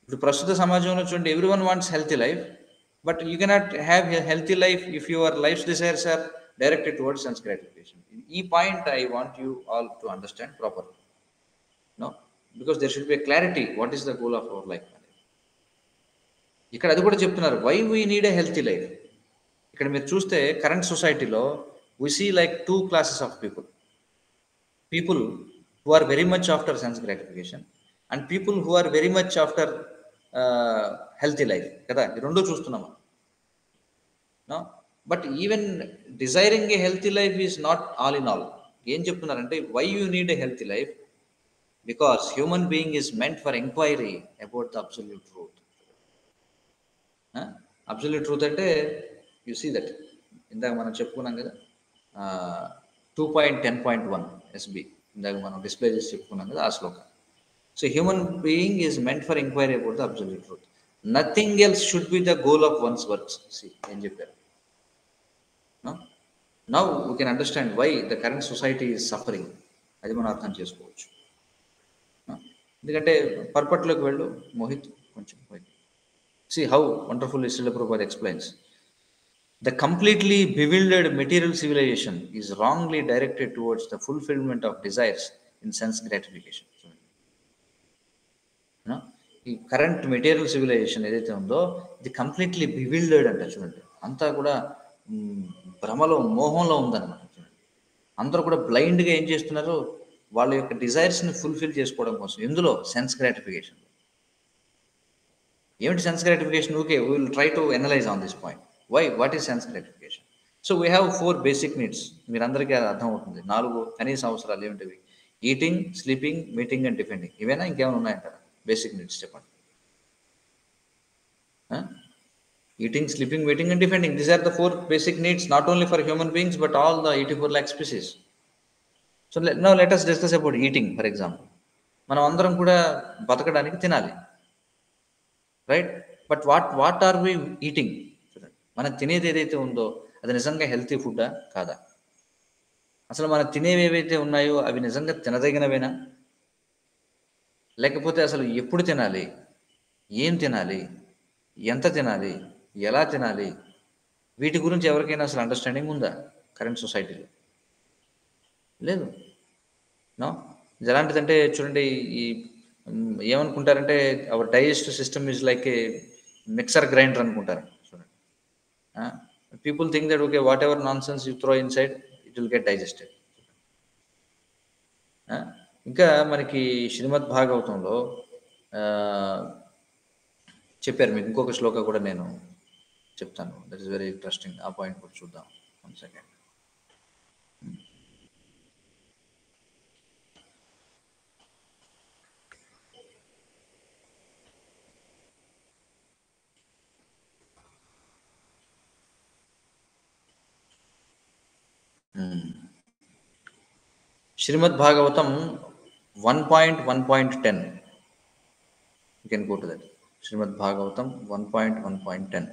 ఇప్పుడు ప్రస్తుత సమాజంలో చూడండి, everyone wants healthy life, but you cannot have healthy life if your life desires are directed towards sense gratification. ఈ point I want you all to understand properly. No, because there should be a clarity what is the goal of our life. ఇక్కడ అది కూడా చెప్తున్నారు, why we need a healthy life. ఇక్కడ మీరు చూస్తే current సొసైటీలో we see like two classes of people who are very much after sense gratification and people who are very much after healthy life కదా, ఈ రెండు చూస్తున్నాము. No, but even desiring a healthy life is not all in all. ఏం చెప్తున్నారంటే, why you need a healthy life? Because human being is meant for enquiry about the absolute truth. Absolute truth అంటే you see that ఇందాక మనం చెప్పుకున్నాం కదా, 2.10.1 SB ఇందాక మనం display చేసి చెప్పుకున్నాం కదా ఆ శ్లోక. So human being is meant for enquiry about the absolute truth. Nothing else should be the goal of one's works. See ఏం చెప్పారు? Now we can understand why the current society is suffering. అది మనం అర్థం చేసుకోవచ్చు. ఎందుకంటే పర్పట్లోకి వెళ్ళు మోహిత్, కొంచెం see how wonderfully Srila Prabhupada explains. The completely bewildered material civilization is wrongly directed towards the fulfillment of desires in sense gratification. ఈ current material civilisation ఏదైతే ఉందో ఇది కంప్లీట్లీ బివిల్డర్డ్ అంటే చూడండి, అంతా కూడా భ్రమలో మోహంలో ఉందన్నమాట. అందరూ కూడా బ్లైండ్గా ఏం చేస్తున్నారు, వాళ్ళ యొక్క డిజైర్స్ని ఫుల్ఫిల్ చేసుకోవడం కోసం. ఎందులో? Sense gratification. ఏమిటి sense gratification? Okay, we will try to analyse on this point. Why, what is sense gratification? So we have 4 basic needs. మీరందరికీ అది అర్థం అవుతుంది. 4 కనీస అవసరాలు ఏమిటివి? Eating, sleeping, mating and defending. ఇవేనా, ఇంకేమైనా ఉన్నాయంటారా బేసిక్ నీడ్స్? చెప్పండి. Eating, sleeping, mating and defending. These are the 4 basic needs, not only for human beings but all the 84 lakh species. So now let us discuss about eating, for example. మనం అందరం కూడా బతకడానికి తినాలి, right? But what are we eating? మనం తినేది ఏదైతే ఉందో అది నిజంగా హెల్తీ ఫుడ్డా కాదా? అసలు మనం తినేవి ఏవైతే ఉన్నాయో అవి నిజంగా తినదగినవేనా? లేకపోతే అసలు ఎప్పుడు తినాలి, ఏం తినాలి, ఎంత తినాలి, ఎలా తినాలి, వీటి గురించి ఎవరికైనా అసలు అండర్స్టాండింగ్ ఉందా కరెంట్ సొసైటీలో? లేదు. నో, ఎలాంటిదంటే చూడండి, ఈ ఏమనుకుంటారంటే our digestive system is like a mixer grinder అనుకుంటారు. చూడండి, people think that okay, whatever nonsense you throw inside it will get digested. ఇంకా మనకి శ్రీమద్ భాగవతంలో చెప్పారు, మీకు ఇంకొక శ్లోక కూడా నేను చెప్తాను, దట్ ఈస్ వెరీ ఇంట్రెస్టింగ్. ఆ పాయింట్ కూడా చూద్దాం. 1 second. Shrimad Bhagavatam 1.1.10. You can go to that. Srimad Bhagavatam 1.1.10.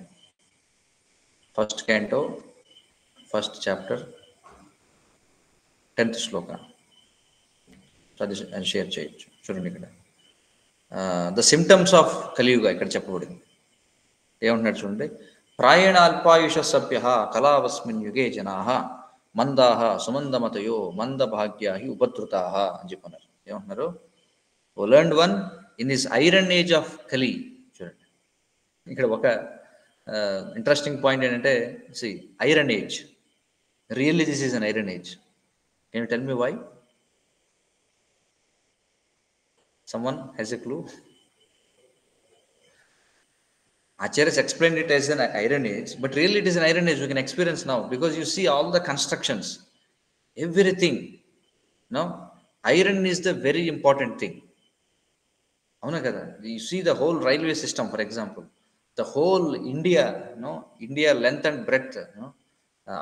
First canto, first chapter, 10th శ్లోక. అది షేర్ చేయొచ్చు. చూడండి ఇక్కడ ద సిమ్టమ్స్ ఆఫ్ కలియుగ ఇక్కడ చెప్పబడింది. ఏమంటున్నాడు చూడండి, ప్రాయేణ అల్పాయుష సభ్య కళావస్మిన్ యుగే జనా మందాహ సుమందమతయో మందభాగ్యా ఉపద్రుతా అని చెప్పన్నారు. ఏమంటున్నారు? O learned one, in this iron age of Kali, చూడండి, ఇక్కడ ఒక ఇంట్రెస్టింగ్ పాయింట్ ఏంటంటే, see iron age, really this is an iron age. Can you tell me why? Someone has a clue? Acharyas explained it as an iron age, but really it is an iron age we can experience now, because you see all the constructions, everything. No, iron is the very important thing. Avuna kada? You see the whole railway system, for example, the whole India, India length and breadth,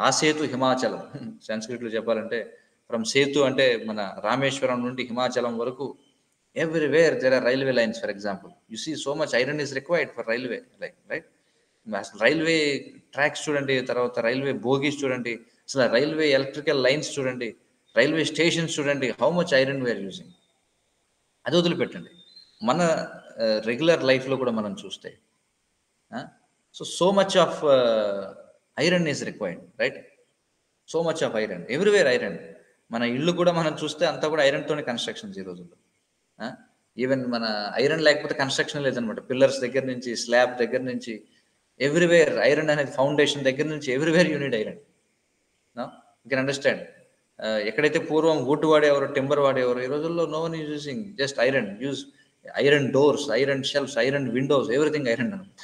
Asetu Himachalam. Sanskrit lo cheppalante, from Setu ante mana Rameshwaram nundi Himachalam varaku, everywhere there are railway lines, for example. You see so much iron is required for railway, like, right? Railway tracks చూడండి, తర్వాత railway bogies చూడండి, అసలు railway electrical lines చూడండి, railway stations చూడండి, how much iron we're using. అది వదిలిపెట్టండి, మన regular లైఫ్లో కూడా మనం చూస్తే so much of iron is required, right? So much of iron, everywhere iron. మన ఇల్లు కూడా మనం చూస్తే అంతా కూడా ఐరన్తోనే కన్స్ట్రక్షన్స్ ఈ రోజుల్లో. ఈవెన్ మన ఐరన్ లేకపోతే కన్స్ట్రక్షన్ లేదనమాట. పిల్లర్స్ దగ్గర నుంచి, స్లాబ్ దగ్గర నుంచి, ఎవ్రీవేర్ ఐరన్ అనేది, ఫౌండేషన్ దగ్గర నుంచి everywhere you need iron. You can understand. ఎక్కడైతే పూర్వం వుడ్ వాడేవారు, టెంబర్ వాడేవారు, ఈ రోజుల్లో no one is using just iron. Use iron doors, iron shelves, iron windows, everything iron అనమాట.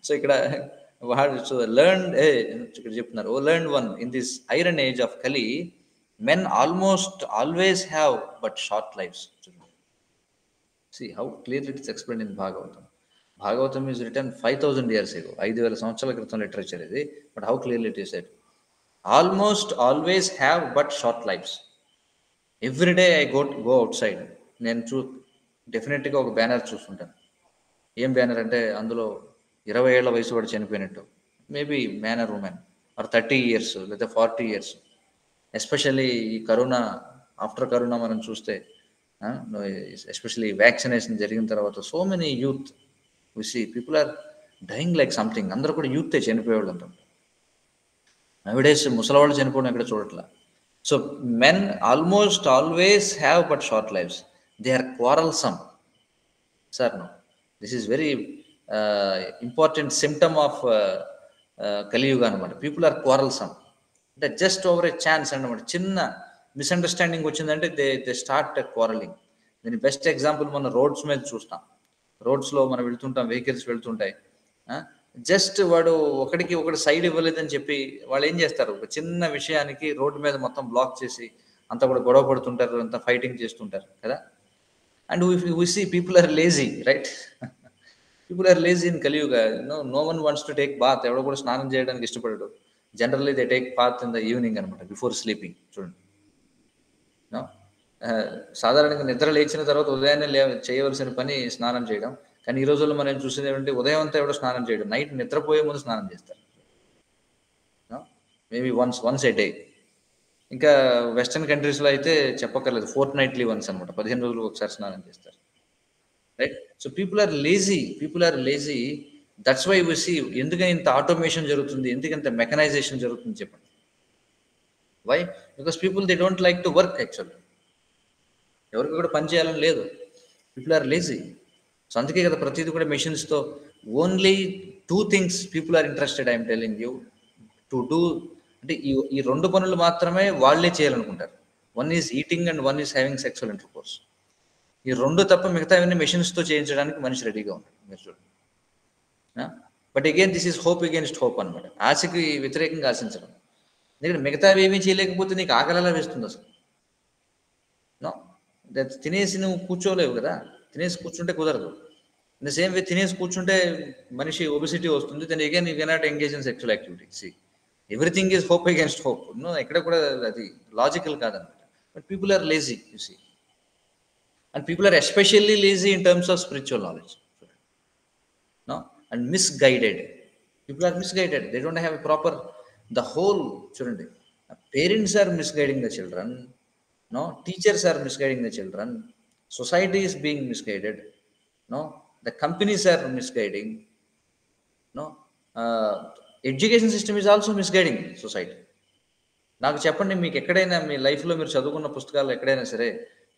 సో ఇక్కడ సో లెర్న్, ఇక్కడ చెప్తున్నారు, O learn one, in this iron age of Kali men almost always have but short lives. See how clearly it is explained in Bhagavatam. Bhagavatam is written 5,000 years ago. 5,000 సంవత్సరాల క్రితం literature ఇది. But how clearly it is said. Almost always have but short lives. Every day I go outside. నేను డెఫినెట్గా ఒక banner చూస్తుంటాను. ఏం banner అంటే, అందులో 20 ఏళ్ల వయసు వాడు చనిపోయినట్టు, maybe man or women, or 30 years లేదా 40 years. ఎస్పెషల్లీ ఈ కరోనా, ఆఫ్టర్ కరోనా మనం చూస్తే, ఎస్పెషల్లీ వ్యాక్సినేషన్ జరిగిన తర్వాత, so many youth we see people are dying like something. అందరూ కూడా యూతే చనిపోయేవాళ్ళు అంటారు. నౌడేస్ ముసలివాళ్ళు చనిపోవడం ఎక్కడ చూడట్లా. So men almost always have but short lives. They are quarrelsome. Sir no, this is very important symptom of Kaliyuga అనమాట. పీపుల్ ఆర్ క్వారల్సమ్ అంటే జస్ట్ ఓవర్ ఏ ఛాన్స్ అన్నమాట. చిన్న మిస్అండర్స్టాండింగ్ వచ్చిందంటే దే స్టార్ట్ క్వారలింగ్. దీని బెస్ట్ ఎగ్జాంపుల్ మనం roads మీద చూస్తాం. రోడ్స్లో మనం వెళ్తుంటాం, వెహికల్స్ వెళ్తుంటాయి. జస్ట్ వాడు ఒకటి సైడ్ ఇవ్వలేదని చెప్పి వాళ్ళు ఏం చేస్తారు, ఒక చిన్న విషయానికి రోడ్డు మీద మొత్తం బ్లాక్ చేసి అంతా కూడా గొడవ పడుతుంటారు, అంతా ఫైటింగ్ చేస్తుంటారు కదా. And we see people are lazy, right? People are lazy in Kaliyuga. No one wants to take bath. ఎవడో కూడా స్నానం చేయడానికి ఇష్టపడడు. Generally they take bath in the evening అనమాట, బిఫోర్ స్లీపింగ్. చూడండి, సాధారణంగా నిద్ర లేచిన తర్వాత ఉదయాన్నే చేయవలసిన పని స్నానం చేయడం. కానీ ఈ రోజుల్లో మనం చూసేది ఏమంటే, ఉదయం అంతా ఎవడో స్నానం చేయడం, నైట్ నిద్రపోయే ముందు స్నానం చేస్తారు. మేబీ వన్స్ ఏ డే. ఇంకా వెస్టర్న్ కంట్రీస్లో అయితే చెప్పక్కర్లేదు, ఫోర్ట్నైట్లీ వన్స్ అనమాట, 15 రోజులకు ఒకసారి స్నానం చేస్తారు, right? So people are lazy. That's why we see, ఎందుకని ఇంత ఆటోమేషన్ జరుగుతుంది, ఎందుకంత మెకనైజేషన్ జరుగుతుంది చెప్పండి. Why? Because people they don't like to work. Actually ఎవరికి కూడా పని చేయాలని లేదు. People are lazy. సో అందుకే కదా ప్రతిదీ కూడా మెషిన్స్తో. Only 2 things people are interested, I'm telling you, to do. అంటే ఈ 2 పనులు మాత్రమే వాళ్ళే చేయాలనుకుంటారు. One is eating and one is having sexual intercourse. ఈ 2 తప్ప మిగతావన్నీ మెషిన్స్తో చేయించడానికి మనిషి రెడీగా ఉంటాడు. మీరు చూడండి. But again this is hope against hope అనమాట. ఆశకి వ్యతిరేకంగా ఆశించడం. ఎందుకంటే మిగతావి ఏమీ చేయలేకపోతే నీకు ఆకలిలా వేస్తుంది అసలు. తినేసి నువ్వు కూర్చోలేవు కదా. తినేసి కూర్చుంటే కుదరదు. ఇన్ ద సేమ్ వే తినేసి కూర్చుంటే మనిషి ఒబిసిటీ వస్తుంది. Then again you cannot engage in sexual activity. See, everything is hope against hope. ఎక్కడ కూడా అది లాజికల్ కాదనమాట. But people are lazy, you see. And people are especially lazy in terms of spiritual knowledge. And misguided. People are misguided. They don't have a proper, the whole, చూడండి, parents are misguiding the children. Teachers are misguiding the children. Society is being misguided. The companies are misguiding. Education system is also misguiding society. నాకు చెప్పండి, మీకు ఎక్కడైనా మీ లైఫ్లో మీరు చదువుకున్న పుస్తకాలు ఎక్కడైనా సరే,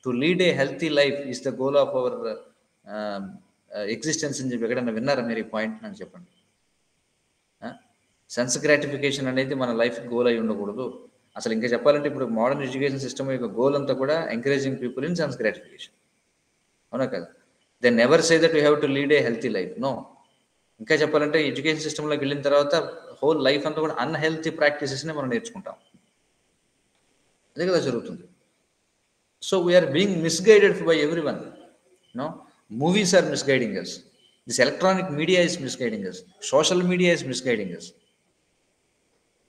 to lead a healthy life is the goal of hour existence అని చెప్పి ఎక్కడైనా విన్నారా మీరు ఈ పాయింట్ నాకు చెప్పండి. సెన్స్ గ్రాటిఫికేషన్ అనేది మన లైఫ్ గోల్ అయి ఉండకూడదు. అసలు ఇంకా చెప్పాలంటే ఇప్పుడు మోడర్న్ ఎడ్యుకేషన్ సిస్టమ్ యొక్క గోల్ అంతా కూడా encouraging people in sense gratification. అవునా కదా? They never say that you have to lead a healthy life. No. ఇంకా చెప్పాలంటే ఎడ్యుకేషన్ సిస్టంలోకి వెళ్ళిన తర్వాత హోల్ లైఫ్ అంతా కూడా అన్హెల్తీ ప్రాక్టీసెస్ని మనం నేర్చుకుంటాం. అదే కదా జరుగుతుంది. So we're being misguided by every one. No, movies are misguiding us, this electronic media is misguiding us, social media is misguiding us.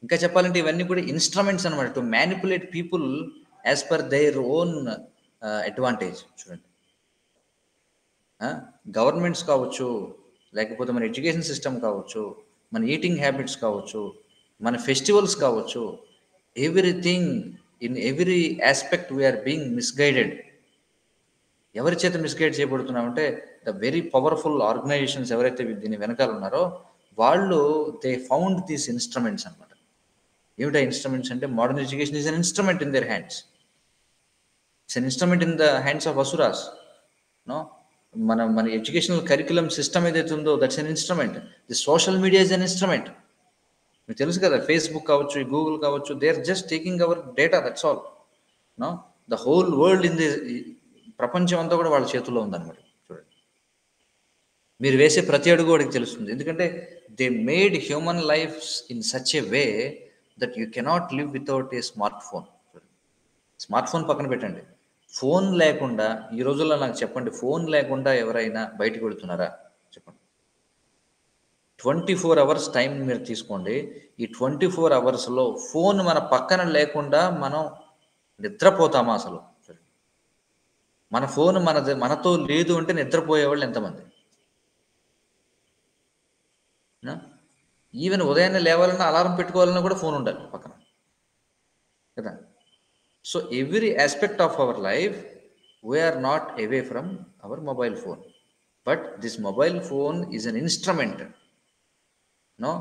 ఇంకా చెప్పాలంటే ఇవన్నీ కూడా ఇన్స్ట్రుమెంట్స్ అనమాట to manipulate people as per their own advantage. చూడండి, governments కావచ్చు, లేకపోతే మన education system కావచ్చు, మన ఈటింగ్ హ్యాబిట్స్ కావచ్చు, మన ఫెస్టివల్స్ కావచ్చు, everything in every aspect we're being misguided. ఎవరి చేత మిస్గైడ్ చేయబడుతున్నామంటే ద వెరీ పవర్ఫుల్ ఆర్గనైజేషన్స్ ఎవరైతే దీని వెనకాల ఉన్నారో వాళ్ళు దే ఫౌండ్ దీస్ ఇన్స్ట్రుమెంట్స్ అనమాట. ఏమిటా ఇన్స్ట్రుమెంట్స్ అంటే modern education is an instrument in their hands. It's an instrument in the hands of asuras. No, మన ఎడ్యుకేషనల్ కరికులం సిస్టమ్ ఏదైతే ఉందో that's an instrument. The social media is an instrument. మీకు తెలుసు కదా, Facebook కావచ్చు, గూగుల్ కావచ్చు, they are just taking our data, that's all. No, the whole world in the ప్రపంచం అంతా కూడా వాళ్ళ చేతుల్లో ఉందన్నమాట. చూడండి, మీరు వేసే ప్రతి అడుగు వాడికి తెలుస్తుంది. ఎందుకంటే they made human lifes in such a way that you cannot live without a smart phone. Smart phone పక్కన పెట్టండి, ఫోన్ లేకుండా ఈ రోజుల్లో నాకు చెప్పండి, ఫోన్ లేకుండా ఎవరైనా బయటకు వెళుతున్నారా చెప్పండి. 24 hours టైం మీరు తీసుకోండి. ఈ 24 hours ఫోన్ మన పక్కన లేకుండా మనం నిద్రపోతామా అసలు? మన ఫోన్ మనతో లేదు అంటే నిద్రపోయేవాళ్ళు ఎంతమంది? ఈవెన్ ఉదయాన్నే లేవాలన్నా అలారం పెట్టుకోవాలన్నా కూడా ఫోన్ ఉండాలి పక్కన కదా. So every aspect of our life we're not away from our mobile phone, but this mobile phone is an instrument no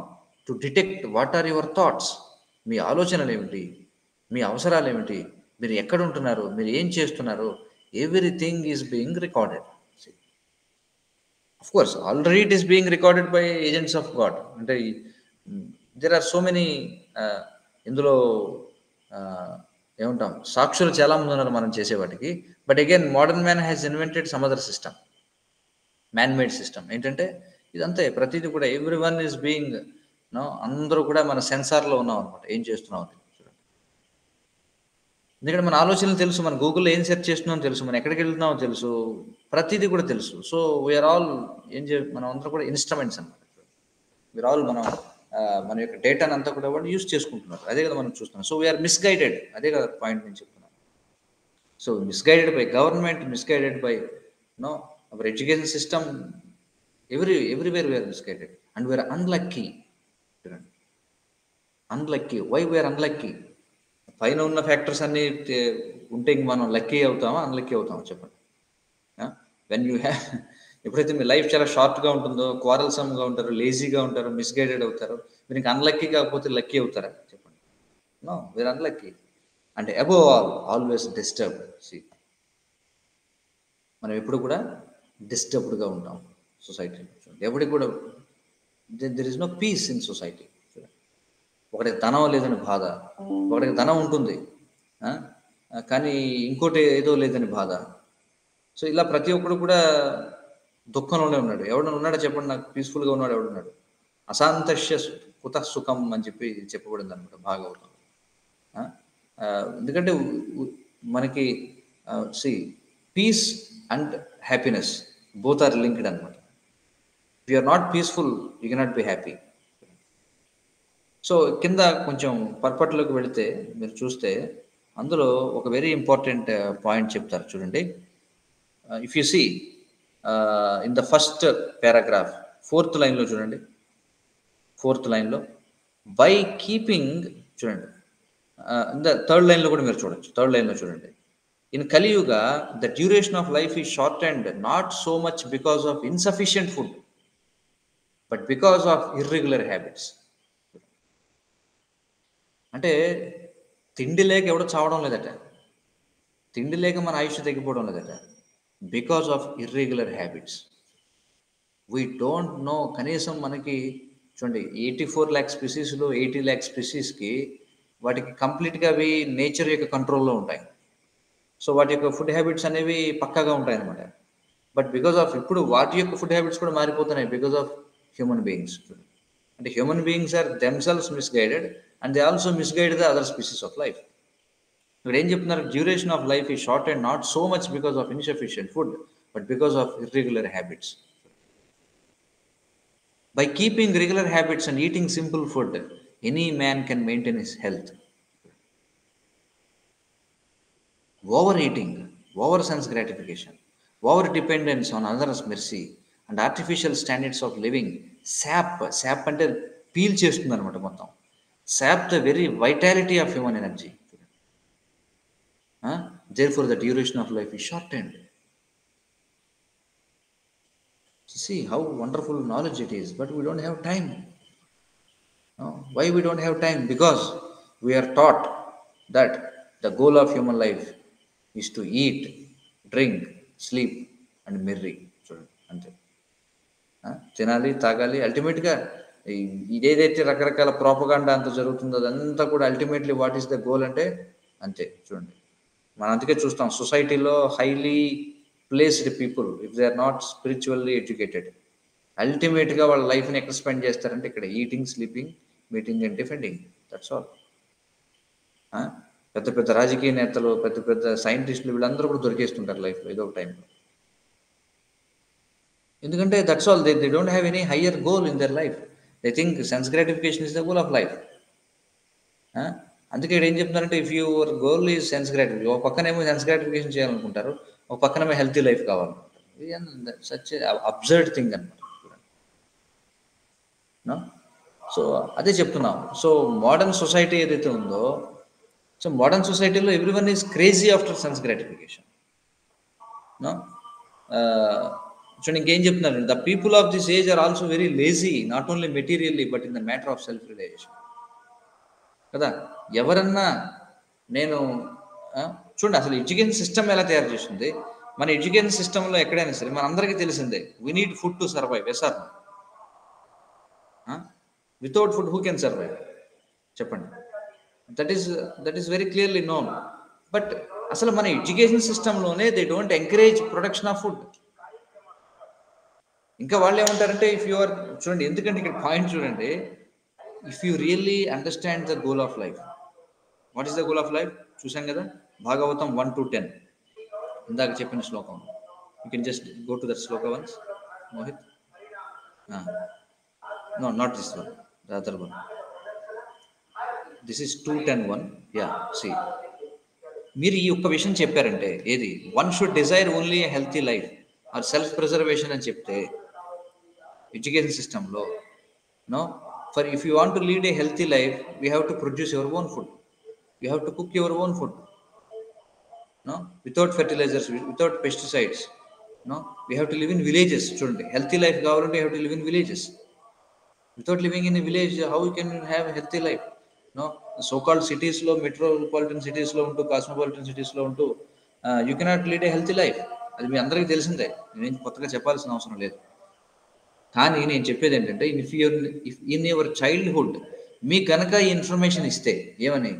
to detect what are your thoughts. మీ ఆలోచనలు ఏమిటి, మీ అవసరాలు ఏమిటి, మీరు ఎక్కడ ఉంటున్నారు, మీరు ఏం చేస్తున్నారు, everything is being recorded. Of course, already it is being recorded by agents of God. అంటే there are so many ఇందులో ఏమంటాం, సాక్షులు చాలా మంది ఉన్నారు మనం చేసేవాటికి. But again modern man has invented some other system, man made system. ఏంటంటే ఇదంతే, ప్రతిదీ కూడా ఎవ్రీ వన్ ఈజ్ బీయింగ్ అందరూ కూడా మన సెన్సార్లో ఉన్నాం అనమాట, ఏం చేస్తున్నాం అని. ఎందుకంటే మన ఆలోచనలు తెలుసు, మన గూగుల్లో ఏం సెర్చ్ చేస్తున్నామో తెలుసు, మనం ఎక్కడికి వెళ్తున్నామో తెలుసు, ప్రతిదీ కూడా తెలుసు. సో వీఆర్ ఆల్ మనం అందరూ కూడా ఇన్స్ట్రుమెంట్స్ అనమాట. వీఆర్ ఆల్ మన యొక్క డేటాను అంతా కూడా వాళ్ళు యూజ్ చేసుకుంటున్నారు. అదే కదా మనం చూస్తున్నాం. సో వీఆర్ మిస్గైడెడ్, అదే కదా పాయింట్ నేను చెప్తున్నాను. So misguided by government, misguided by our education system, everywhere we're misguided and we're unlucky. Unlucky. Why we're unlucky? పైన ఉన్న ఫ్యాక్టర్స్ అన్నీ ఉంటే ఇంక మనం లక్కీ అవుతామా, అన్లక్కీ అవుతామా చెప్పండి. వెన్ యూ హ్యావ్, ఎప్పుడైతే మీ లైఫ్ చాలా షార్ట్గా ఉంటుందో, క్వారల్సమ్గా ఉంటారు, లేజీగా ఉంటారు, మిస్గైడెడ్ అవుతారు, మీరు ఇంకా అన్లక్కీ కాకపోతే లక్కీ అవుతారా చెప్పండి? No, we're unlucky. And above all always disturbed. మనం ఎప్పుడు కూడా డిస్టర్బ్డ్గా ఉంటాం సొసైటీలో. ఎవరికి కూడా there is no peace in society. ఒకటికి ధనం లేదని బాధ, ఒకటికి ధనం ఉంటుంది కానీ ఇంకోటి ఏదో లేదని బాధ. సో ఇలా ప్రతి ఒక్కడు కూడా దుఃఖంలోనే ఉన్నాడు. ఎవడన్నా ఉన్నాడో చెప్పండి నాకు, పీస్ఫుల్గా ఉన్నాడు ఎవడున్నాడు? అశాంతస్య కుత సుఖం అని చెప్పి చెప్పబడింది అనమాట భాగవతం. ఎందుకంటే మనకి peace and happiness both are linked అనమాట. If you are not peaceful you cannot be happy. So కింద కొంచెం పర్పట్లోకి వెళితే మీరు చూస్తే అందులో ఒక వెరీ ఇంపార్టెంట్ పాయింట్ చెప్తారు చూడండి. If you see in the first paragraph 4th లైన్లో చూడండి. 4th లైన్లో బై కీపింగ్ చూడండి. ఇన్ ద 3rd లైన్లో కూడా మీరు చూడొచ్చు. 3rd లైన్లో చూడండి. ఇన్ కలియుగ the duration of life is short and not so much because of insufficient food but because of irregular habits. అంటే తిండి లేక ఎవడో చావడం లేదట, తిండి లేక మన ఆయుష్ తగ్గిపోవడం లేదట, because of irregular habits. We don't no. కనీసం మనకి చూడండి 84 ల్యాక్ స్పీసీస్లో 80 ల్యాక్ స్పీసీస్కి వాటికి కంప్లీట్గా అవి నేచర్ యొక్క కంట్రోల్లో ఉంటాయి. సో వాటి యొక్క ఫుడ్ హ్యాబిట్స్ అనేవి పక్కాగా ఉంటాయి అన్నమాట. బట్ బికాస్ ఆఫ్ ఇప్పుడు వాటి యొక్క ఫుడ్ హ్యాబిట్స్ కూడా మారిపోతున్నాయి బికాస్ ఆఫ్ హ్యూమన్ బీయింగ్స్. అంటే human beings are themselves misguided and they also misguide the other species of life. ఇక్కడ ఏం చెప్తున్నారు, డ్యూరేషన్ ఆఫ్ లైఫ్ ఈ short and not so much because of insufficient food but because of irregular habits. By keeping regular habits and eating simple food, any man can maintain his health. Overeating, over sense gratification, over dependence on others' mercy, and artificial standards of living sap అంటే peel చేస్తుంది అనమాట మొత్తం. Sap the very vitality of human energy. Therefore, the duration of life is shortened. See how wonderful knowledge it is, but we don't have time. Why we don't have time? Because we are taught that the goal of human life is to eat, drink, sleep and marry. చూడండి అంతే. తినాలి, తాగాలి. అల్టిమేట్గా ఇదేదైతే రకరకాల propaganda అంత జరుగుతుందో అదంతా కూడా ultimately what is the goal అంటే అంతే. చూడండి మనం అందుకే చూస్తాం సొసైటీలో highly placed people if they are not spiritually educated అల్టిమేట్గా వాళ్ళ లైఫ్ని ఎక్కడ స్పెండ్ చేస్తారంటే ఇక్కడ eating, sleeping, mating and defending. That's all. పెద్ద పెద్ద రాజకీయ నేతలు, పెద్ద పెద్ద సైంటిస్టులు వీళ్ళందరూ కూడా దొరికేస్తుంటారు లైఫ్లో ఏదో ఒక టైంలో. ఎందుకంటే that's all. They don't have any higher goal in their life. They think sense gratification is the goal of life. అందుకే ఇక్కడ ఏం చెప్తున్నారంటే if your goal is sense gratification, ఒక పక్కనేమో సెన్స్ గ్రాటిఫికేషన్ చేయాలనుకుంటారు, ఒక పక్కనేమో హెల్తీ లైఫ్ కావాలనుకుంటారు. సచ్ అబ్సర్డ్ థింగ్ అనమాట. సో అదే చెప్తున్నాం. సో మోడర్న్ సొసైటీ ఏదైతే ఉందో, సో మోడర్న్ సొసైటీలో every one is crazy after sense gratification. చూడండి ఇంకేం చెప్తున్నారు, the people of this age are also very lazy not only materially but in the matter of self realisation. కదా, ఎవరన్నా నేను చూడండి అసలు ఎడ్యుకేషన్ సిస్టమ్ ఎలా తయారు చేస్తుంది. మన ఎడ్యుకేషన్ సిస్టంలో ఎక్కడైనా సరే మన అందరికీ తెలిసిందే we need food to survive. Yes or no? Without food who can survive చెప్పండి. That is very clearly known. But అసలు మన ఎడ్యుకేషన్ సిస్టంలోనే they don't encourage production of food. ఇంకా వాళ్ళు ఏమంటారంటే ఇఫ్ యు ఆర్, చూడండి ఎందుకంటే ఇక్కడ పాయింట్ చూడండి, if you really understand the goal of life, what is the goal of life చూసాం కదా, భాగవతం 1 to 10 ఇందాక చెప్పిన శ్లోకం. You can just go to that shloka once Mohit. No not this one, the other one. This is 2:10:1. Yeah see, మీరు ఈ ఒక్క విషయం చెప్పారంటే ఏది, one should desire only a healthy life or self preservation అని చెప్తే ఎడ్యుకేషన్ సిస్టంలో no, for if you want to lead a healthy life we have to produce your own food, you have to cook your own food, no, without fertilizers, without pesticides, no, we have to live in villages. Chudandi healthy life kavalante you have to live in villages. Without living in a village how you can have a healthy life? No, so called cities lo, metropolitan cities lo untu, cosmopolitan cities lo untu you cannot lead a healthy life. అది మీ అందరికీ తెలిసిందే, నేను కొత్తగా చెప్పాల్సిన అవసరం లేదు. కానీ నేను చెప్పేది ఏంటంటే ఇఫ్ ఇన్ యువర్ చైల్డ్హుడ్ మీకు కనుక ఈ ఇన్ఫర్మేషన్ ఇస్తే ఏమని,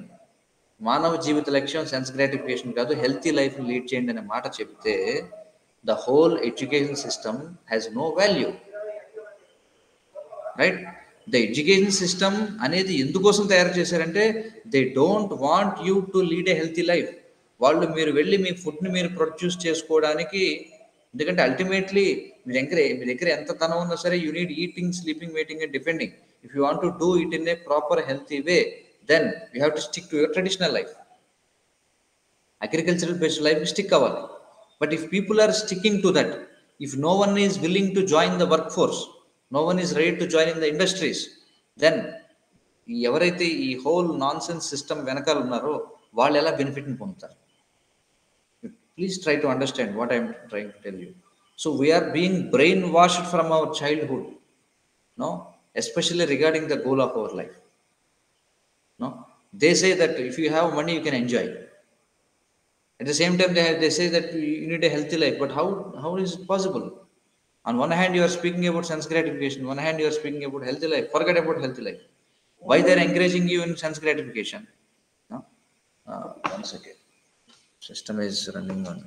మానవ జీవిత లక్ష్యం సెన్స్ గ్రాటిఫికేషన్ కాదు, హెల్తీ లైఫ్ లీడ్ చేయండి అనే మాట చెప్తే the whole education system has no value. Right? The education system అనేది ఎందుకోసం తయారు చేశారంటే they don't want you to lead a healthy life. వాళ్ళు మీరు వెళ్ళి మీ ఫుడ్ని మీరు ప్రొడ్యూస్ చేసుకోవడానికి, ఎందుకంటే అల్టిమేట్లీ మీ దగ్గర ఎంత తనం ఉన్నా సరే you need eating, sleeping, mating and defending. If you want to do it in a proper healthy way then you have to stick to your traditional life. Agricultural based life stick అవ్వాలి. But if people are sticking to that, if no one is willing to join the work force, no one is ready to join in the industries, then ఎవరైతే ఈ whole non sense system వెనకాల ఉన్నారో వాళ్ళు ఎలా బెనిఫిట్ని పొందుతారు? Please try to understand what I am trying to tell you. So we are being brainwashed from our childhood, no, especially regarding the goal of our life. No, they say that if you have money you can enjoy. At the same time they say that you need a healthy life. But how is it possible? On one hand, you are speaking about sense gratification. On one hand, you are speaking about healthy life. Forget about healthy life. Why they are encouraging you in sense gratification? No? 1 second. System is running on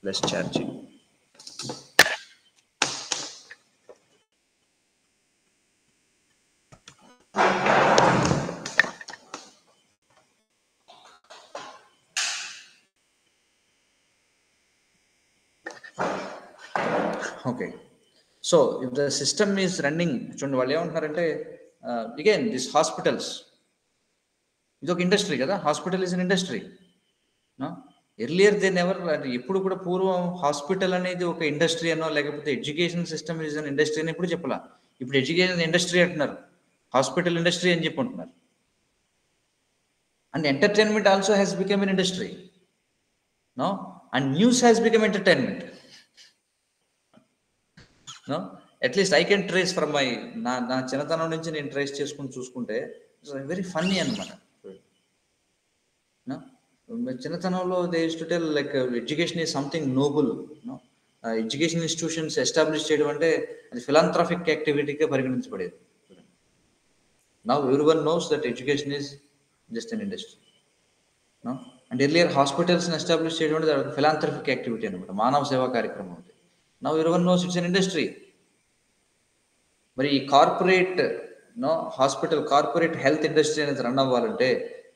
less charging. Okay. So if the system is running, చూడండి వాళ్ళు ఏమంటున్నారంటే again these hospitals, ఇది ఒక industry కదా, hospital is an industry. Earlier they never, అంటే ఎప్పుడు కూడా పూర్వం హాస్పిటల్ అనేది ఒక ఇండస్ట్రీ అనో లేకపోతే education system is an industry అని ఎప్పుడు చెప్పాల. ఇప్పుడు ఎడ్యుకేషన్ ఇండస్ట్రీ అంటున్నారు, హాస్పిటల్ ఇండస్ట్రీ అని చెప్పి అంటున్నారు. And entertainment also has become an industry. No, and news has become entertainment. No, at least I can trace from my నా చిన్నతనం నుంచి నేను ట్రేస్ చేసుకుని చూసుకుంటే ఇట్స్ వెరీ ఫన్నీ అనమాట. చిన్నతనంలో they use to tell like education is something noble. Education institutions establish చేయడం అంటే అది ఫిలాంథ్రాఫిక్ యాక్టివిటీగా పరిగణించబడేది. Now everyone knows that education is just an industry. And earlier హాస్పిటల్స్ని ఎస్టాబ్లిష్ చేయడం అంటే అది ఫిలాంథ్రఫిక్ యాక్టివిటీ అనమాట, మానవ సేవా కార్యక్రమం. అది now everyone knows it's an industry. మరి ఈ corporate hospital, corporate health industry అనేది రన్ అవ్వాలంటే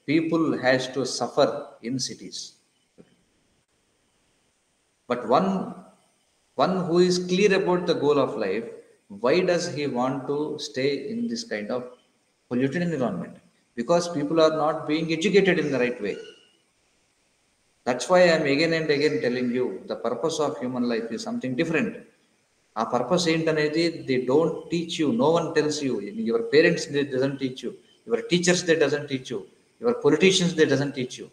people has to suffer in cities. But one who is clear about the goal of life, why does he want to stay in this kind of polluted environment? Because people are not being educated in the right way. That's why I am again and again telling you the purpose of human life is something different. Our purpose ఏంటనేది they don't teach you, no one tells you. Your parents, they doesn't teach you. Your teachers, they doesn't teach you. Your politicians, they doesn't teach you.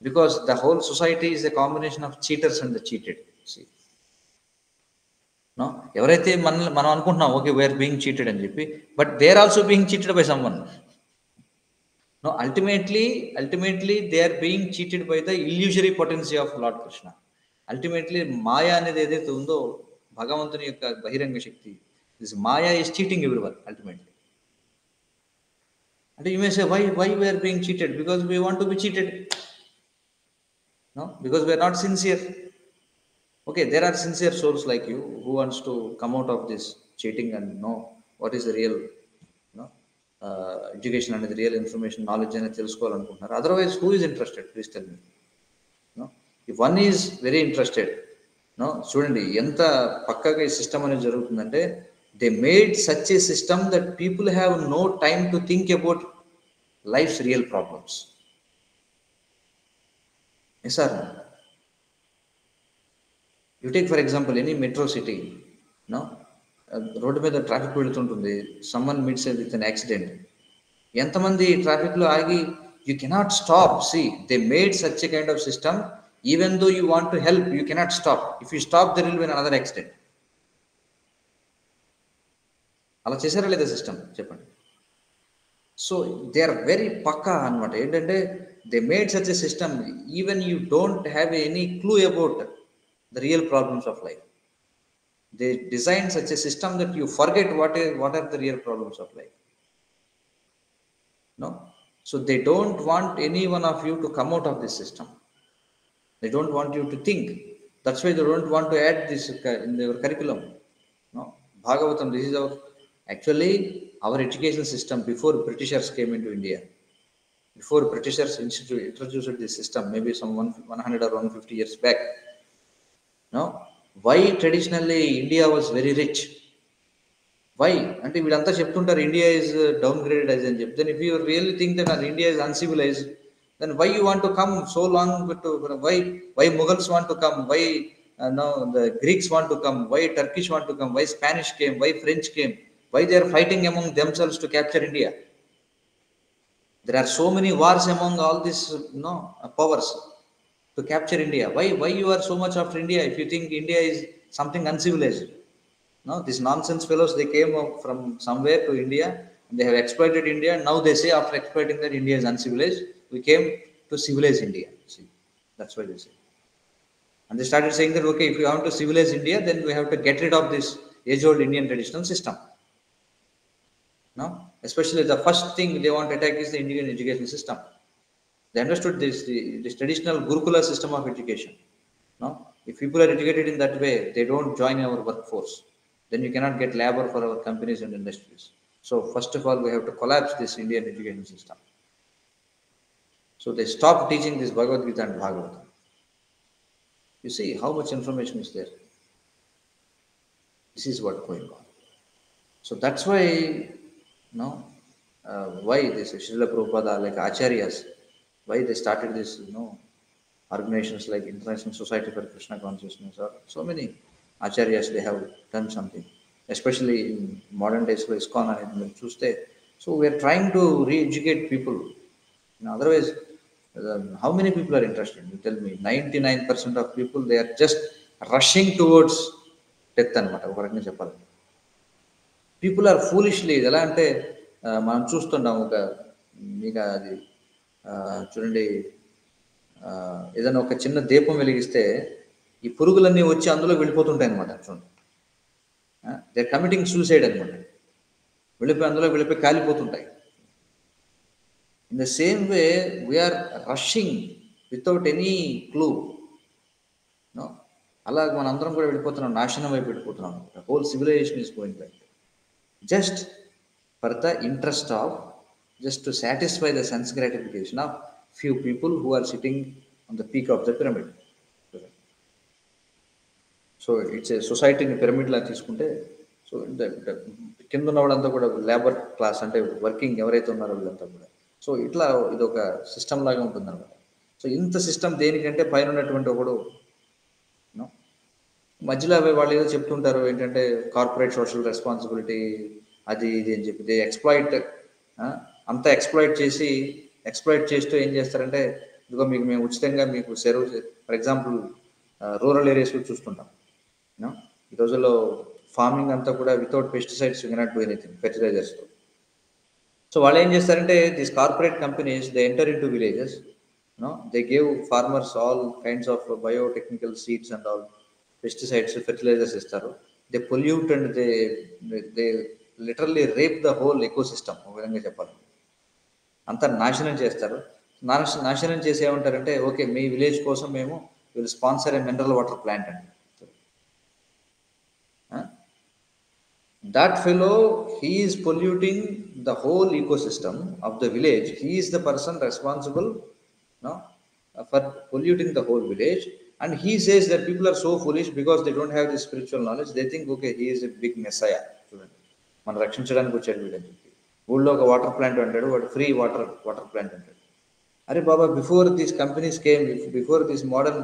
Because the whole society is a combination of cheaters and the cheated. See, no, ఎవరైతే మనం అనుకుంటున్నాం okay we are being cheated అని చెప్పి, but they are also being cheated by someone. No, ultimately they are being cheated by the illusory potency of Lord Krishna. Ultimately మాయా అనేది ఏదైతే ఉందో భగవంతుని యొక్క బహిరంగ శక్తి, this Maya is cheating everyone ultimately. And you may say, why we are being cheated? Because we want to be cheated. No, because we are not sincere. Okay, there are sincere souls like you who wants to come out of this cheating and know what is the real education and the real information, knowledge and తెలుసుకోవాలనుకుంటున్నారు. Otherwise, who is interested? Please tell me. No, if one is very interested, no, చూడండి ఎంత పక్కగా ఈ system అనేది జరుగుతుందంటే, they made such a system that people have no time to think about life's real problems. Yes sir. You take for example any metro city, no, రోడ్డు మీద traffic వెళుతుంటుంది, someone meets with an accident, ఎంతమంది traffic లో ఆగి, you cannot stop. See, they made such a kind of system, even though you want to help, you cannot stop. If you stop, there will be another accident. అలా చేశారా లేదా system చెప్పండి. So they are very పక్కా అనమాట. ఏంటంటే they made such a system, even you don't have any clue about the real problems of life. They design such a system that you forget what are the real problems of life. No, so they don't want any one of you to come out of this system. They don't want you to think. That's why they don't want to add this in your curriculum. No, Bhagavatam, this is our actually our education system before Britishers came into India. Before Britishers introduced this system, maybe some 100 or 150 years back. No, why traditionally India was very rich? Why? అంటే వీళ్ళంతా చెప్తుంటారు India is downgraded as అని చెప్పి. Then if you really think that India is uncivilized, then why you want to come so long to, why Mughals want to come, why no, the Greeks want to come, why Turkish want to come, why Spanish came, why French came, why they are fighting among themselves to capture India? There are so many wars among all these powers to capture India. Why you are so much after India if you think India is something uncivilized? No, these nonsense fellows, they came from somewhere to India and they have exploited India. Now they say after exploiting that India is uncivilized, we came to civilize India. See, that's why they say. And they started saying that, okay, if we want to civilize India, then we have to get rid of this age-old Indian traditional system. No, especially the first thing they want to attack is the Indian education system. They understood this traditional Gurukula system of education. No, if people are educated in that way, they don't join our workforce. Then you cannot get labor for our companies and industries. So first of all, we have to collapse this Indian education system. So they stopped teaching this Bhagavad Gita and Bhagavatam. You see how much information is there. This is what going on. So that's why, why this Srila Prabhupada, like Acharyas, why they started this, organizations like International Society for Krishna Consciousness, or so many Acharyas, they have done something, especially in modern days, like ISKCON and Chuste. So we are trying to re-educate people. Otherwise, how many people are interested? You tell me, 99% of people, they are just rushing towards death అనమాట ఒక రకంగా చెప్పాలి. People are foolishly ఎలా అంటే మనం చూస్తుంటాం ఒక మీకు అది చూడండి ఏదైనా ఒక చిన్న దీపం వెలిగిస్తే ఈ పురుగులన్నీ వచ్చి అందులో వెళ్ళిపోతుంటాయి అనమాట. చూడండి, దే ఆర్ కమిటింగ్ సూసైడ్ అనమాట. అందులో వెళ్ళిపోయి కాలిపోతుంటాయి. In the same way, we are rushing without any clue. No, అలాగ మనందరం కూడా వెళ్ళిపోతున్నాం, నాశనం వైపు వెళ్ళిపోతున్నాం. The whole civilization is going like that. Just for the interest of, just to satisfy the sense gratification of few people who are sitting on the peak of the pyramid. So it's a society in pyramid లా తీసుకుంటే, so కింద ఉన్న వాళ్ళంతా కూడా labour class, అంటే working ఎవరైతే ఉన్నారో వీళ్ళంతా కూడా. సో ఇట్లా ఇది ఒక సిస్టమ్ లాగా ఉంటుంది అనమాట. సో ఇంత సిస్టమ్ దేనికంటే పైన ఉన్నటువంటి ఒకడు మధ్యలో వాళ్ళు ఏదో చెప్తుంటారు ఏంటంటే కార్పొరేట్ సోషల్ రెస్పాన్సిబిలిటీ అది ఇది అని చెప్పి ఎక్స్ప్లాయిట్, అంతా ఎక్స్ప్లాయిట్ చేస్తూ ఏం చేస్తారంటే, ఇదిగో మీకు మేము ఉచితంగా మీకు సర్వ్, ఫర్ ఎగ్జాంపుల్ రూరల్ ఏరియాస్లో చూస్తుంటాం. ఈ రోజుల్లో ఫార్మింగ్ అంతా కూడా without pesticides you cannot do anything, ఫెర్టిలైజర్స్తో. సో వాళ్ళు ఏం చేస్తారంటే, these corporate companies they enter in to villages, they give farmers all kinds of biotechnical seeds and all, pesticides, fertilizers ఇస్తారు. They pollute and they literally rape the whole ecosystem. ఒక విధంగా చెప్పాలి, అంతా నాశనం చేస్తారు. నాశనం చేసి ఏమంటారంటే, ఓకే మీ విలేజ్ కోసం మేము will sponsor a mineral water plant అండి. That fellow, he is polluting the whole ecosystem of the village. He is the person responsible, for polluting the whole village. And he says that people are so foolish because they don't have this spiritual knowledge. They think, okay, he is a big messiah. మన రక్షించడానికి వచ్చాడు వీడని చెప్పి ఊళ్ళో ఒక water plant అంటాడు, వాడు free water plant అంటాడు. అరే బాబా, before these companies came, before this modern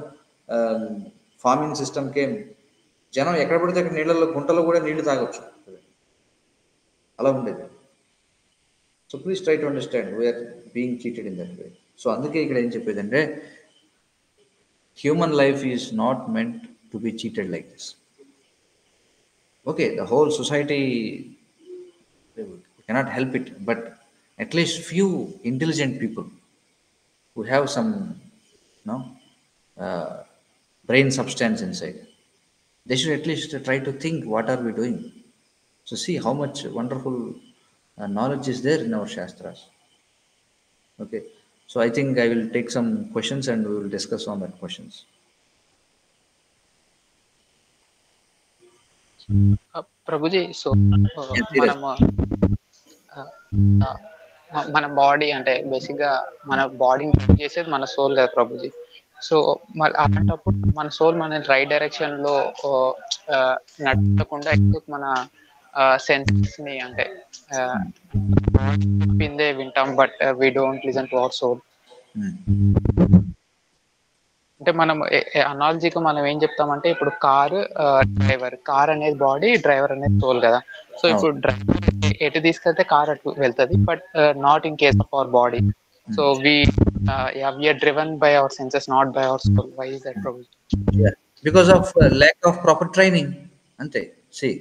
farming system came, జనం ఎక్కడ పడితే అక్కడ నీళ్ళలో, గుంటలో కూడా నీళ్లు తాగొచ్చు, అలా ఉండేది. So please try to understand, we're being cheated in that way. So అందుకే ఇక్కడ ఏం చెప్పేదంటే, human life is not meant to be cheated like this. Okay, the whole society cannot help it, but at least few intelligent people who have some brain substance inside, they should at least try to think, what are we doing? So see how much wonderful knowledge is there in our Shastras. Okay, so I think I will take some questions and we will discuss on that questions. Prabhuji, so మన body అంటే basic గా మన బాడీని చేసేది మన soul కదా Prabhuji. So అలాంటప్పుడు మన సోల్ మన రైట్ డైరెక్షన్ లో నడవకుండా మన సెన్సెస్ ని అంటే చెప్పిందే వింటాం, but we don't listen to our soul. అంటే మనం అనాలజీగా మనం ఏం చెప్తామంటే, ఇప్పుడు కార్ అనేది బాడీ, డ్రైవర్ అనేది సోల్ కదా. సో ఇప్పుడు డ్రైవర్ ఎటు తీసుకెళ్తే కార్ అటు వెళ్తుంది, but not in case of our body. So we are driven by our senses, not by our soul. Why is that, Prabhu? Yeah, because of lack of proper training. అంతే. See,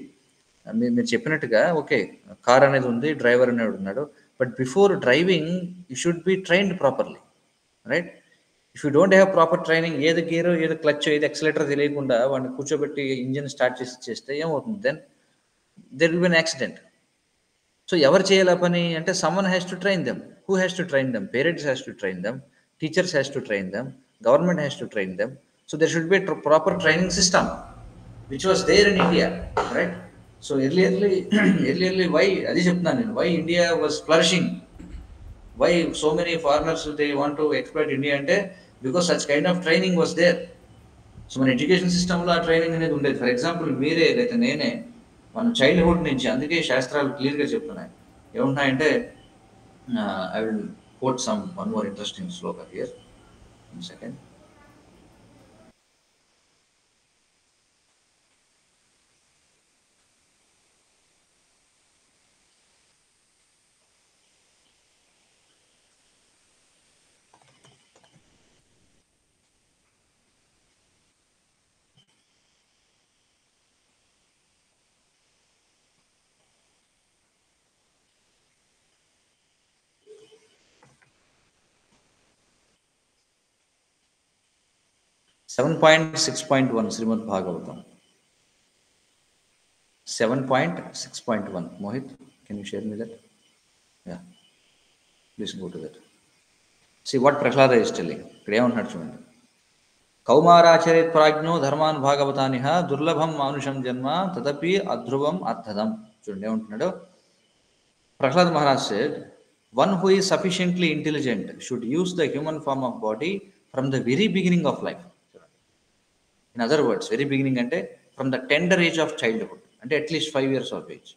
మీరు చెప్పినట్టుగా okay, car అనేది ఉంది, driver అనేది ఉన్నాడు, but before driving you should be trained properly, right? If you don't have proper training, ఏది gear ఏది clutch ఏది ఎక్సలేటర్ తెలియకుండా వాడిని కూర్చోబెట్టి ఇంజిన్ స్టార్ట్ చేసి చేస్తే ఏమవుతుంది? Then there will be an accident. So ఎవరు చేయాలి పని అంటే someone has to train them. Who has to train them? Parents has to train them, teachers has to train them, government has to train them. So there should be proper training system which was there in India, right? So earlierly why అది చెప్తున్నాను నేను, why India was flourishing, why so many foreigners they want to exploit India అంటే because such kind of training was there. So మన education సిస్టంలో ఆ training అనేది ఉండేది. For example మీరే లేదా నేనే మన చైల్డ్హుడ్ నుంచి, అందుకే శాస్త్రాలు క్లియర్గా చెప్తున్నాయి ఏమున్నాయంటే, I will quote some one more interesting shloka here. One second. Seven 7.6.1 Srimad Bhagavatam 7.6.1. Mohit, can you share me that? Yeah, please go to that. See what Prahlada is telling. ఇక్కడ ఏమంటున్నాడు చూడండి. కౌమారాచరేత్ ప్రాజ్ఞో ధర్మాన్ భాగవతానిహ దుర్లభం మానుషం జన్మ తదపి అధ్రువం అర్థదం. చూడండి ఏమంటున్నాడు. Prahlad Maharaj said, one who is sufficiently intelligent should use the human form of body from the very beginning of life. In other words, very beginning ante from the tender age of childhood, అంటే at least 5 years of age,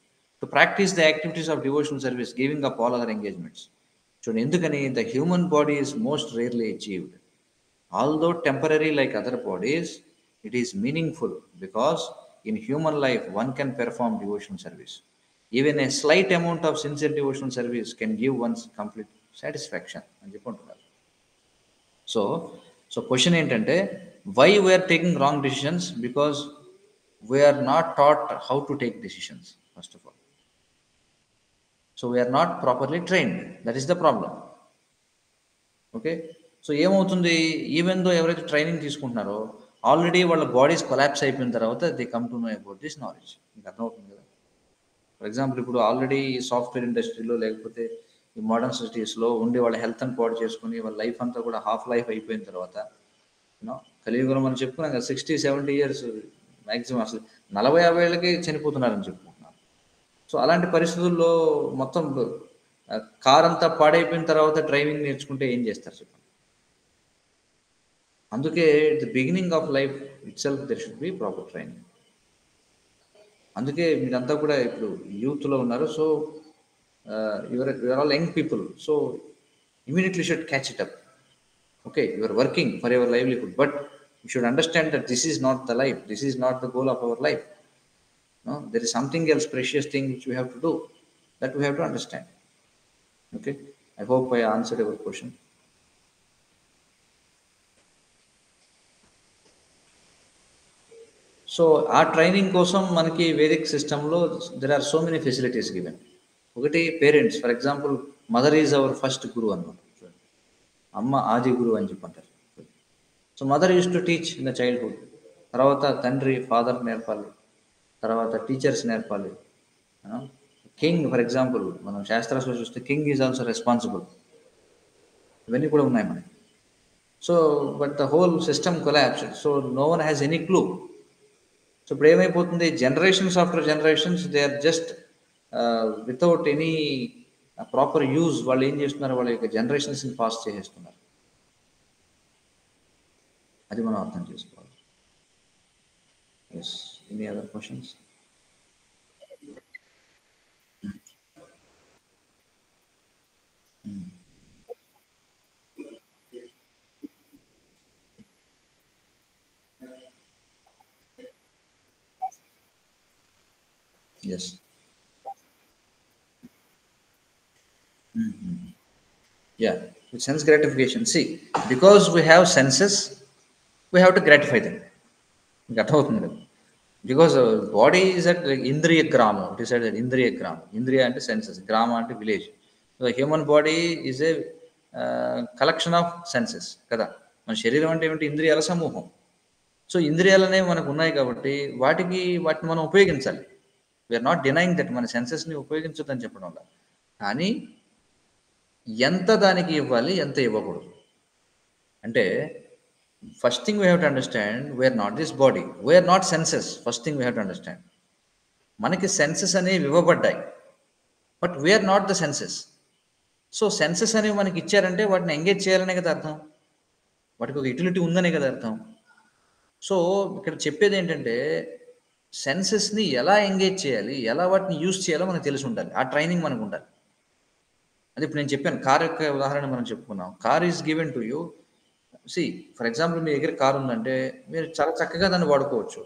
to practice the activities of devotional service, giving up all other engagements. చూడండి ఎందుకని, the human body is most rarely achieved. Although temporary like other bodies, it is meaningful because in human life one can perform devotional service. Even a slight amount of sincere devotional service can give one's complete satisfaction అని చెప్పుకుంటున్నారు. So question ఏంటంటే, why we are taking wrong decisions? Because we are not taught how to take decisions, first of all. So we are not properly trained. That is the problem. Okay? So ఏమవుతుంది, even though ఎవరైతే training తీసుకుంటున్నారో already వాళ్ళ bodies collapse అయిపోయిన తర్వాత they come to know about this knowledge. మీకు అర్థమవుతుంది కదా. For example ఇప్పుడు ఆల్రెడీ సాఫ్ట్వేర్ ఇండస్ట్రీలో లేకపోతే ఈ మోడర్న్ సిటీస్లో ఉండి వాళ్ళ హెల్త్ అని పాడు చేసుకుని వాళ్ళ లైఫ్ అంతా కూడా హాఫ్ లైఫ్ అయిపోయిన తర్వాత, యూనో కలియుగంలో మనం చెప్పుకున్నాం కదా 60-70 years మ్యాక్సిమం, అసలు 40-50 ఏళ్ళకి చనిపోతున్నారని చెప్పుకుంటున్నాం. సో అలాంటి పరిస్థితుల్లో మొత్తం కార్ అంతా పాడైపోయిన తర్వాత డ్రైవింగ్ నేర్చుకుంటే ఏం చేస్తారు చెప్పండి. అందుకే the beginning of life it self there should be proper training. అందుకే మీరంతా కూడా ఇప్పుడు యూత్లో ఉన్నారు. So your all young people, so immediately should catch it up. Okay, your working for your livelihood, but you should understand that this is not the life, this is not the goal of our life. No, there is something else, precious thing which we have to do, that we have to understand. Okay, I hope I answered your question. So ఆ training కోసం మనకి Vedic సిస్టంలో there are so many facilities given. ఒకటి parents, for example mother is our first గురువు అన్నమాట. అమ్మ ఆది గురువు అని చెప్పంటారు. So mother use to teach in the childhood. తర్వాత తండ్రి ఫాదర్ నేర్పాలి, తర్వాత టీచర్స్ నేర్పాలి. కింగ్ ఫర్ ఎగ్జాంపుల్ మనం శాస్త్రాస్లో చూస్తే కింగ్ ఈజ్ ఆల్సో రెస్పాన్సిబుల్. ఇవన్నీ కూడా ఉన్నాయి మనకి. So but the whole system collapsed. So no one has any clue. So ఇప్పుడు ఏమైపోతుంది, generations after generations they are just without any proper use వాళ్ళు ఏం చేస్తున్నారు, వాళ్ళ యొక్క జనరేషన్స్ని పాస్ చేసేస్తున్నారు. అది మనం అర్థం చేసుకోవాలి. Yes, any other questions? Yes. Yeah, with sense gratification. See, because we have senses, we have to gratify them. Because body is at like indriya grama. It is said that indriya grama. Indriya ante senses, grama ante village. So the human body is a collection of senses. Kada. మన శరీరం అంటే ఏమిటి? ఇంద్రియాల సమూహం. So ఇంద్రియాలనేవి మనకు ఉన్నాయి కాబట్టి వాటిని మనం ఉపయోగించాలి. వీఆర్ నాట్ డినయింగ్ దట్ మన సెన్సెస్ని ఉపయోగించొద్దని చెప్పడం వల్ల. కానీ ఎంత దానికి ఇవ్వాలి, ఎంత ఇవ్వకూడదు. అంటే first thing we have to understand we're not this body, we're not senses. First thing we have to understand. మనకి సెన్సెస్ అనేవి ఇవ్వబడ్డాయి, but we're not the senses. So senses అనేవి మనకి ఇచ్చారంటే వాటిని ఎంగేజ్ చేయాలనే కదా అర్థం, వాటికి ఒక యుటిలిటీ ఉందనే కదా అర్థం. సో ఇక్కడ చెప్పేది ఏంటంటే సెన్సెస్ని ఎలా ఎంగేజ్ చేయాలి, ఎలా వాటిని యూజ్ చేయాలో మనకు తెలిసి ఉండాలి. ఆ ట్రైనింగ్ మనకు ఉండాలి. అది ఇప్పుడు నేను చెప్పాను, కార్ యొక్క ఉదాహరణ మనం చెప్పుకున్నాం. Car is given to you. For example మీ దగ్గర కార్ ఉందంటే మీరు చాలా చక్కగా దాన్ని వాడుకోవచ్చు.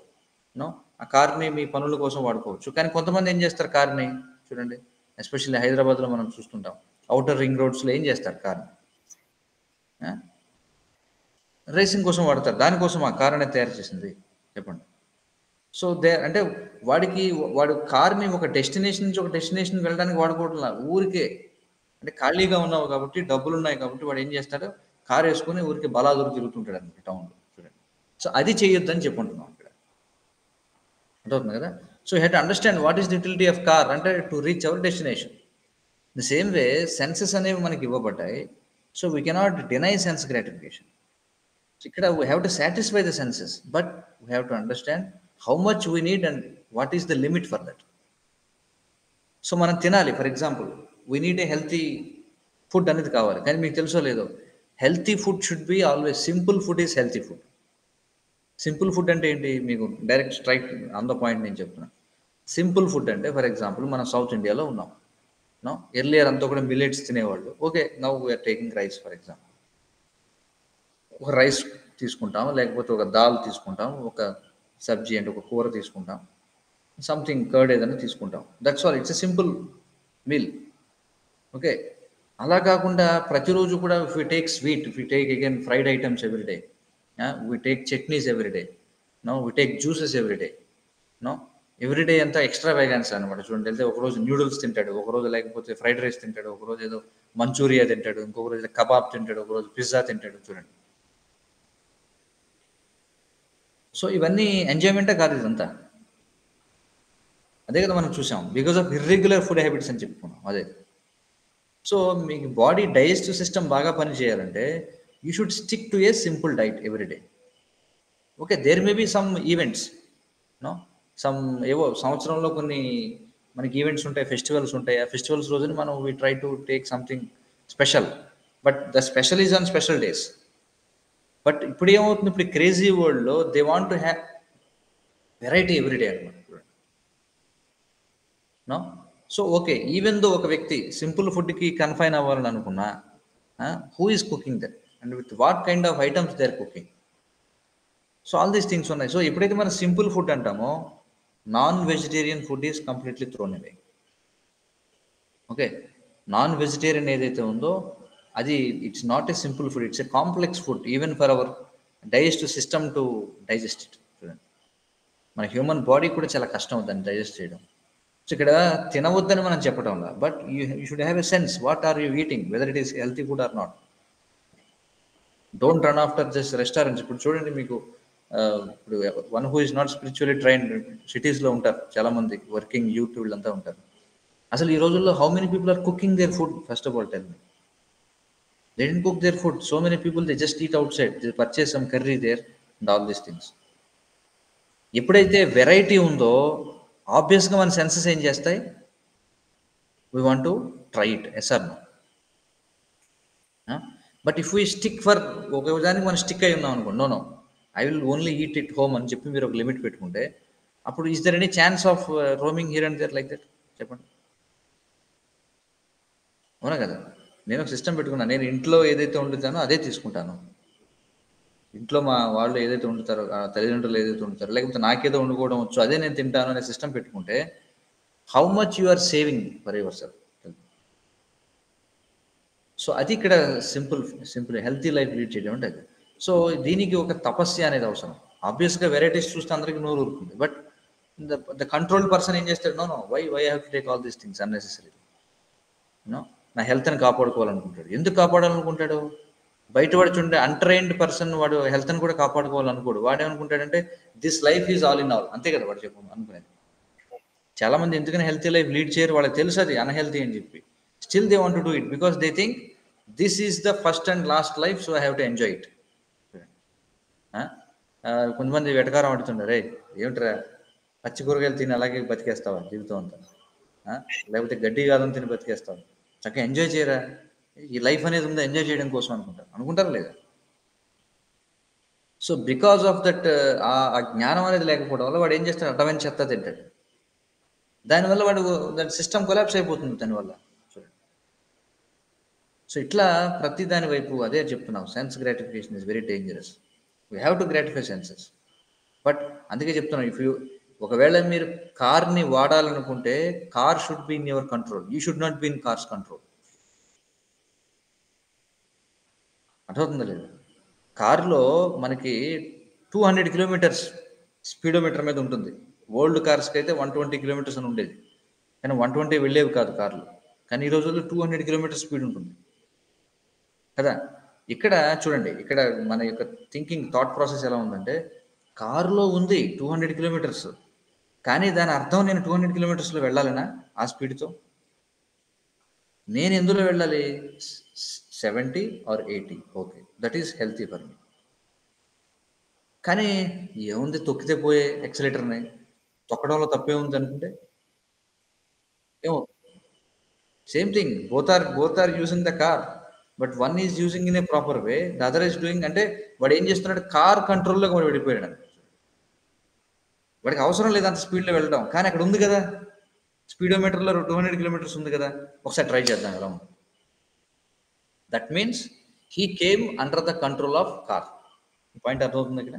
ఆ కార్ని మీ పనుల కోసం వాడుకోవచ్చు. కానీ కొంతమంది ఏం చేస్తారు కార్ని, చూడండి ఎస్పెషల్లీ హైదరాబాద్లో మనం చూస్తుంటాం, అవుటర్ రింగ్ రోడ్స్లో ఏం చేస్తారు కార్ని, రేసింగ్ కోసం వాడతారు. దానికోసం ఆ కార్ అనేది తయారు చేసింది, చెప్పండి. సో అంటే వాడు కార్ని ఒక డెస్టినేషన్ నుంచి ఒక డెస్టినేషన్ వెళ్ళడానికి వాడుకోవట్లా, ఊరికే అంటే ఖాళీగా ఉన్నావు కాబట్టి, డబ్బులు ఉన్నాయి కాబట్టి వాడు ఏం చేస్తాడు, కార్ వేసుకొని ఊరికి బలాదూరు తిరుగుతుంటాడు అనమాట టౌన్లో, చూడండి. సో అది చేయొద్దని చెప్పుకుంటున్నాం ఇక్కడ, అర్థమవుతుంది కదా. So you have to understand what is the utility of car, అంటే to reach our destination. The same way senses అనేవి మనకి ఇవ్వబడ్డాయి. So we cannot deny sense gratification. ఇక్కడ we have to satisfy the senses, but we have to understand how much we need and what is the limit for that. So మనం తినాలి, for example we need a healthy food అనేది కావాలి. కానీ మీకు తెలుసో లేదో, healthy food should be always simple food is healthy food. Simple food అంటే ఏంటి, మీకు direct strike on the point నేను చెప్తున్నాను. సింపుల్ ఫుడ్ అంటే ఫర్ ఎగ్జాంపుల్ మనం సౌత్ ఇండియాలో ఉన్నాం. ఎర్లియర్ అంతా కూడా మిల్లెట్స్ తినేవాళ్ళు. Okay, now we're taking rice for example. ఒక రైస్ తీసుకుంటాం, లేకపోతే ఒక దాల్ తీసుకుంటాం, ఒక సబ్జీ అంటే ఒక కూర తీసుకుంటాం, సంథింగ్ కర్డ్ ఏదైనా తీసుకుంటాం. That's all, it's a simple meal. Okay, అలా కాకుండా ప్రతిరోజు కూడా if you take sweet, if you take again fried items every day, we take chutneys every day, we take juices every day, every day అంతా extra వేగాన్స్ అనమాట. చూడండి, వెళ్తే ఒకరోజు noodles తింటాడు, ఒకరోజు లేకపోతే ఫ్రైడ్ రైస్ తింటాడు, ఒకరోజు ఏదో మంచూరియా తింటాడు, ఇంకొక రోజు కబాబ్ తింటాడు, ఒకరోజు పిజ్జా తింటాడు, చూడండి. సో ఇవన్నీ ఎంజాయ్మెంటే కాదు, ఇదంతా అదే కదా మనం చూసాం, because of irregular food habits అని చెప్పుకున్నాం అదే. సో మీకు బాడీ డైజెస్టివ్ సిస్టమ్ బాగా పనిచేయాలంటే you should stick to a simple diet every day. Okay, there may be some events, ఏవో సంవత్సరంలో కొన్ని మనకి ఈవెంట్స్ ఉంటాయి, ఫెస్టివల్స్ ఉంటాయి. ఆ ఫెస్టివల్స్ రోజున మనం we try to take something special, but the special is on special days. But ఇప్పుడు ఏమవుతుంది, ఇప్పుడు క్రేజీ వరల్డ్లో they want to have variety everyday అనమాట. సో ఓకే, ఈవెన్ దో ఒక వ్యక్తి సింపుల్ ఫుడ్కి కన్ఫైన్ అవ్వాలని అనుకున్నా, who is cooking that and with what kind of items they are cooking. So all these things ఉన్నాయి. సో ఎప్పుడైతే మనం సింపుల్ ఫుడ్ అంటామో, non vegetarian food is completely throne away. Okay, non vegetarian ఏదైతే ఉందో అది it's not a simple food, it's a complex food even for hour digestive system to digest it. చూడండి, మన human body కూడా చాలా కష్టం దాన్ని డైజెస్ట్ చేయడం. సో ఇక్కడ తినవద్దని మనం చెప్పడం, but you should have a sense what are you eating, whether it is healthy food or not. Don't run after just restaurants. ఇప్పుడు చూడండి, మీకు ఇప్పుడు one who is not spiritually trained సిటీస్లో ఉంటారు చాలామంది, వర్కింగ్ యూత్ వీళ్ళంతా ఉంటారు. అసలు ఈ రోజుల్లో how many people are cooking their food? First of all tell me. They didn't cook their food. So many people they just eat outside, they purchase some curry there and all these things. ఎప్పుడైతే variety ఉందో ఆబ్వియస్గా మన senses ఏం చేస్తాయి, we want to try it, yes or no. But if we stick for ఒక దానికి మనం stick అయి ఉన్నాం అనుకోండి, no I will only eat it home అని చెప్పి మీరు ఒక లిమిట్ పెట్టుకుంటే, అప్పుడు is there any chance of roaming here and there like that? చెప్పండి, అవునా కదా. నేను ఒక సిస్టమ్ పెట్టుకున్నాను, నేను ఇంట్లో ఏదైతే వండుతానో అదే తీసుకుంటాను. ఇంట్లో మా వాళ్ళు ఏదైతే వండుతారో, తల్లిదండ్రులు ఏదైతే వండుతారో, లేకపోతే నాకేదో వండుకోవడం వచ్చు అదే నేను తింటాను అనే సిస్టమ్ పెట్టుకుంటే, how much you are saving for yourself. So అది ఇక్కడ సింపుల్ హెల్తీ లైఫ్ లీడ్ చేయడం అంటే అది. సో దీనికి ఒక తపస్య అనేది అవసరం. ఆబ్వియస్గా వెరైటీస్ చూస్తే అందరికీ నోరు ఊరుకుంది, బట్ ద కంట్రోల్ పర్సన్ ఏం చేస్తాడు, no why have to take all these things unnecessary. నా హెల్త్ని కాపాడుకోవాలనుకుంటాడు. ఎందుకు కాపాడాలనుకుంటాడు? బయట వాడు చూడండి, అన్‌ట్రైన్డ్ పర్సన్ వాడు హెల్త్‌ని కూడా కాపాడుకోవాలనుకోడు. వాడేమనుకుంటాడంటే this life is all in all. అంతే కదా వాడు అనుకునేది. చాలా మంది ఎందుకని హెల్తీ లైఫ్ లీడ్ చేయరు, వాళ్ళకి తెలుసు అది అన్‌హెల్తీ అని చెప్పి. Still they want to do it because they think this is the first and last life, so I have to enjoy it. కొంతమంది వెటకారం ఆడుతుంటారు, ఏమిట్రా పచ్చి కూరగాయలు తిని అలాగే బతికేస్తావా జీవితం అంతా, లేకపోతే గడ్డి కాదని తిని బతికేస్తావా, చక్కగా ఎంజాయ్ చేయరా, ఈ లైఫ్ అనేది ఉందా ఎంజాయ్ చేయడం కోసం అనుకుంటారు లేదా? సో బికాస్ ఆఫ్ దట్ ఆ జ్ఞానం అనేది లేకపోవడం వల్ల వాడు ఏం చేస్తాడు, అడ్డమైన చెత్త తింటాడు. దానివల్ల వాడు దాని సిస్టమ్ కొలాప్స్ అయిపోతుంది దానివల్ల. సో ఇట్లా ప్రతి దాని వైపు అదే చెప్తున్నాం, sense gratification is very dangerous. We have to gratify senses. But అందుకే చెప్తున్నాం, ఒకవేళ మీరు కార్ని వాడాలనుకుంటే car should be in your control, you should not be in car's control. అర్థమవుతుందా లేదు? కారులో మనకి 200 కిలోమీటర్స్ స్పీడోమీటర్ మీద ఉంటుంది. ఓల్డ్ కార్స్కి అయితే 120 కిలోమీటర్స్ అని ఉండేది, కానీ 120 వెళ్ళేవి కాదు కార్లు. కానీ ఈ రోజుల్లో 200 కిలోమీటర్స్ స్పీడ్ ఉంటుంది కదా. ఇక్కడ చూడండి, ఇక్కడ మన యొక్క థింకింగ్ థాట్ ప్రాసెస్ ఎలా ఉందంటే, కారులో ఉంది 200 కిలోమీటర్స్, కానీ దాని అర్థం నేను 200 కిలోమీటర్స్లో వెళ్ళాలనా ఆ స్పీడ్తో? నేను ఎందులో వెళ్ళాలి? 70 or 80. Okay, that is healthy for me. కానీ ఏముంది, తొక్కితే పోయే ఎక్సలేటర్ని, తొక్కడంలో తప్పే ఉంది అనుకుంటే ఏమో, same thing, both are using the car, but one is using in a proper way, the other is doing. అంటే వాడు ఏం చేస్తున్నాడు, కార్ కంట్రోల్లోకి వాడు వెళ్ళిపోయాడు. వాడికి అవసరం లేదు అంత స్పీడ్లో వెళ్ళడం, కానీ అక్కడ ఉంది కదా స్పీడోమీటర్లో 200 కిలోమీటర్స్ ఉంది కదా, ఒకసారి ట్రై చేద్దాం కదా. That means he came under the control of car. Point అర్థమవుతుంది ఇక్కడ,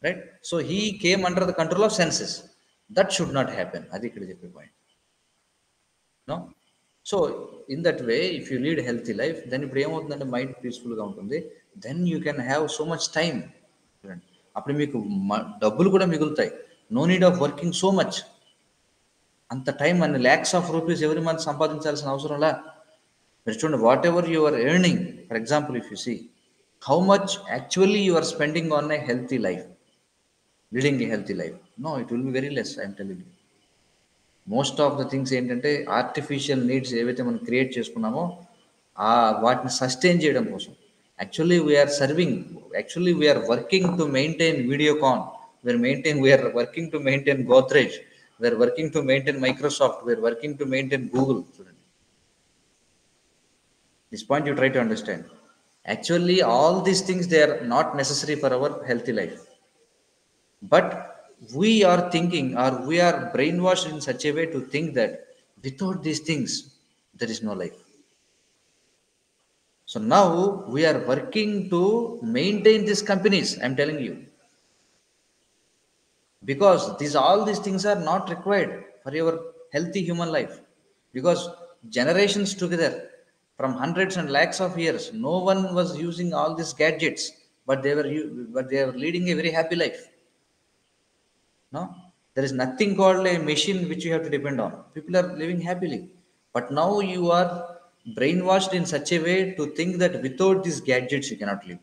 right? So he came under the control of senses. That should not happen. అది ఇక్కడ చెప్పే point. No, so in that way if you lead healthy life, then ఇప్పుడు ఏమవుతుందంటే mind పీస్ఫుల్గా ఉంటుంది, then you can have so much time. అప్పుడు మీకు డబ్బులు కూడా మిగులుతాయి. No need of working so much. అంత టైం అన్ని lakhs of rupees every month సంపాదించాల్సిన అవసరంలా. మీరు చూడండి, whatever you are earning, for example if you see how much actually you are spending on a healthy life, leading a healthy life, no, it will be very less. I'm telling you. Most of the things ఏంటంటే artificial needs ఏవైతే మనం create చేసుకున్నామో వాటిని sustain చేయడం కోసం. Actually we're working to maintain Videocon, we're working to maintain Godrej, we're working to maintain Microsoft, we're working to maintain Google. చూడండి, this point you try to understand. Actually all these things, they are not necessary for our healthy life, but we are thinking, or we are brainwashed in such a way to think that without these things there is no life. So now we are working to maintain these companies, I'm telling you, because all these things are not required for your healthy human life, because generations together from hundreds and lakhs of years, no one was using all these gadgets, but they were leading a very happy life. No, there is nothing called a machine which you have to depend on. People are living happily, but now you are brainwashed in such a way to think that without these gadgets you cannot live.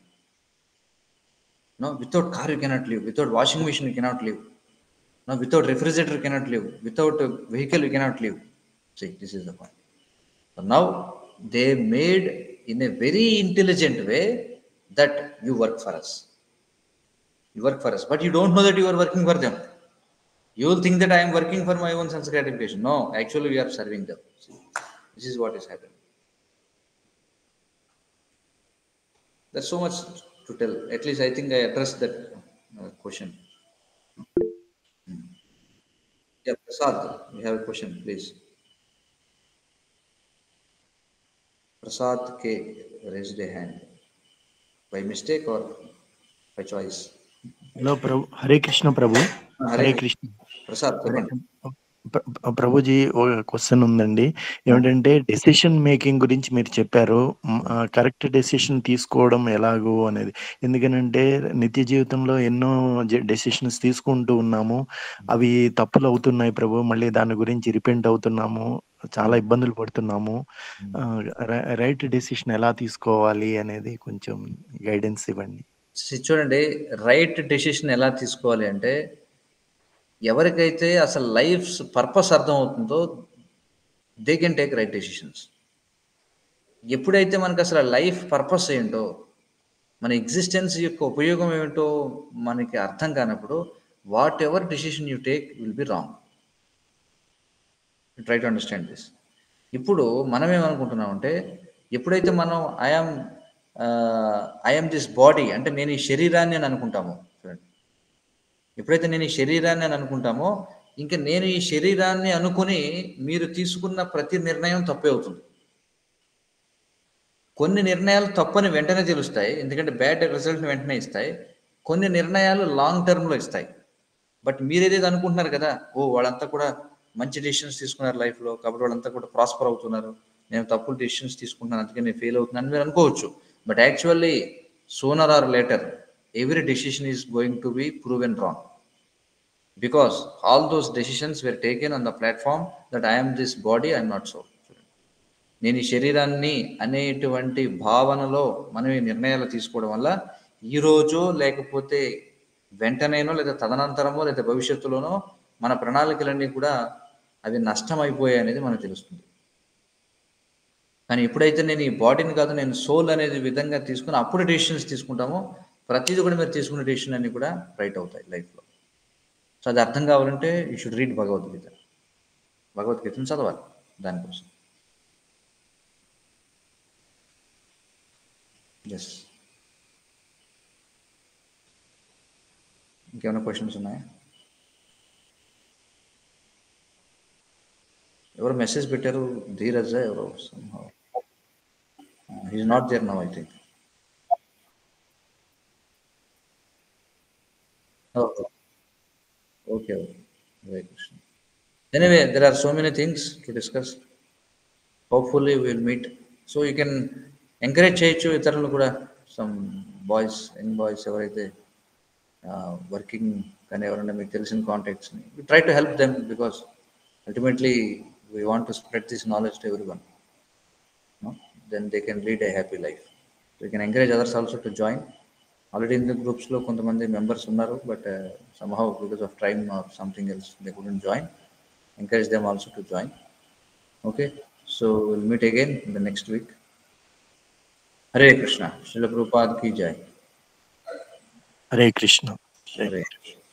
No, without car you cannot live, without washing machine you cannot live, no, without refrigerator you cannot live, without a vehicle you cannot live. See, this is the point. So now they made in a very intelligent way that you work for us, but you don't know that you are working for them. You will think that I am working for my own sense gratification. No, actually we are serving them. See, this is what is happening. There's so much to tell. At least I think I addressed that question. Yeah, Prasad, you have a question, please. Prasad K raised a hand. By mistake or by choice? Hello, Prabhu. Hare Krishna, Prabhu. Hare Krishna. Prasad, Prabhuji ఒక question ఉందండి. ఏమిటంటే decision making గురించి మీరు చెప్పారు, correct decision తీసుకోవడం ఎలాగో అనేది. ఎందుకనంటే నిత్య జీవితంలో ఎన్నో డెసిషన్స్ తీసుకుంటూ ఉన్నాము, అవి తప్పులు అవుతున్నాయి ప్రభు, మళ్ళీ దాని గురించి రిపెంట్ అవుతున్నాము. చాలా ఇబ్బందులు పడుతున్నాము. రైట్ డెసిషన్ ఎలా తీసుకోవాలి అనేది కొంచెం గైడెన్స్ ఇవ్వండి. చూడండి, రైట్ డెసిషన్ ఎలా తీసుకోవాలి అంటే, ఎవరికైతే అసలు లైఫ్స్ పర్పస్ అర్థమవుతుందో they can take right decisions. ఎప్పుడైతే మనకు అసలు లైఫ్ పర్పస్ ఏంటో, మన ఎగ్జిస్టెన్స్ యొక్క ఉపయోగం ఏమిటో మనకి అర్థం కానప్పుడు what ever decision you take will be wrong. Try to understand this. ఇప్పుడు మనం ఏమనుకుంటున్నామంటే, ఎప్పుడైతే మనం ఐఎమ్ దిస్ బాడీ అంటే నేను ఈ శరీరాన్ని అని అనుకుంటాము. చూడండి, ఎప్పుడైతే నేను ఈ శరీరాన్ని అని అనుకుంటామో, ఇంకా నేను ఈ శరీరాన్ని అనుకుని మీరు తీసుకున్న ప్రతి నిర్ణయం తప్పే అవుతుంది. కొన్ని నిర్ణయాలు తప్పని వెంటనే తెలుస్తాయి, ఎందుకంటే బ్యాడ్ రిజల్ట్ని వెంటనే ఇస్తాయి. కొన్ని నిర్ణయాలు లాంగ్ టర్మ్లో ఇస్తాయి. బట్ మీరు ఏదైతే అనుకుంటున్నారు కదా, వాళ్ళంతా కూడా మంచి డెసిషన్స్ తీసుకున్నారు లైఫ్లో, కాబట్టి వాళ్ళంతా కూడా ప్రాస్పర్ అవుతున్నారు, నేను తప్పులు డెసిషన్స్ తీసుకుంటున్నాను అందుకే నేను ఫెయిల్ అవుతున్నాను మీరు అనుకోవచ్చు. But actually sooner or later every decision is going to be proven wrong, because all those decisions were taken on the platform that I'm this body, I'm not soul. నేను ఈ శరీరాన్ని అనేటువంటి భావనలో మనం ఈ నిర్ణయాలు తీసుకోవడం వల్ల ఈరోజు లేకపోతే వెంటనేనో లేదా తదనంతరమో లేదా భవిష్యత్తులోనో మన ప్రణాళికలన్నీ కూడా అవి నష్టం అయిపోయాయి అనేది మనకు తెలుస్తుంది. కానీ ఎప్పుడైతే నేను ఈ బాడీని కాదు నేను సోల్ అనేది విధంగా తీసుకుని అప్పుడు డెసిషన్స్ తీసుకుంటామో, ప్రతిదీ కూడా మీరు తీసుకునే డెసిషన్ అన్నీ కూడా రైట్ అవుతాయి లైఫ్లో. సో అది అర్థం కావాలంటే యూ షుడ్ రీడ్ భగవద్గీత. భగవద్గీతను చదవాలి దానికోసం. ఎస్, ఇంకేమైనా క్వశ్చన్స్ ఉన్నాయా? ఎవరు మెసేజ్ పెట్టారు? ధీరజ్ ఎవరో, is not there now I think. Okay, very question. Anyway, there are so many things to discuss. Hopefully we will meet. So you can encourage చేయొచ్చు ఇతరులు కూడా, సమ్ బాయ్స్, యంగ్ బాయ్స్ ఎవరైతే working కానీ ఎవరైనా మీకు తెలిసిన కాంటాక్ట్స్ని try to help them, because ultimately we want to spread this knowledge to every one. Then they can lead a happy life. You can encourage others also to join. Already in the గ్రూప్స్లో కొంతమంది members ఉన్నారు, but somehow because of time or something else they couldn't join. Encourage them also to join. Okay, so we'll meet again in the next week. Hare Krishna. Srila Prabhupada ki jai. Hare Krishna. Hare Krishna.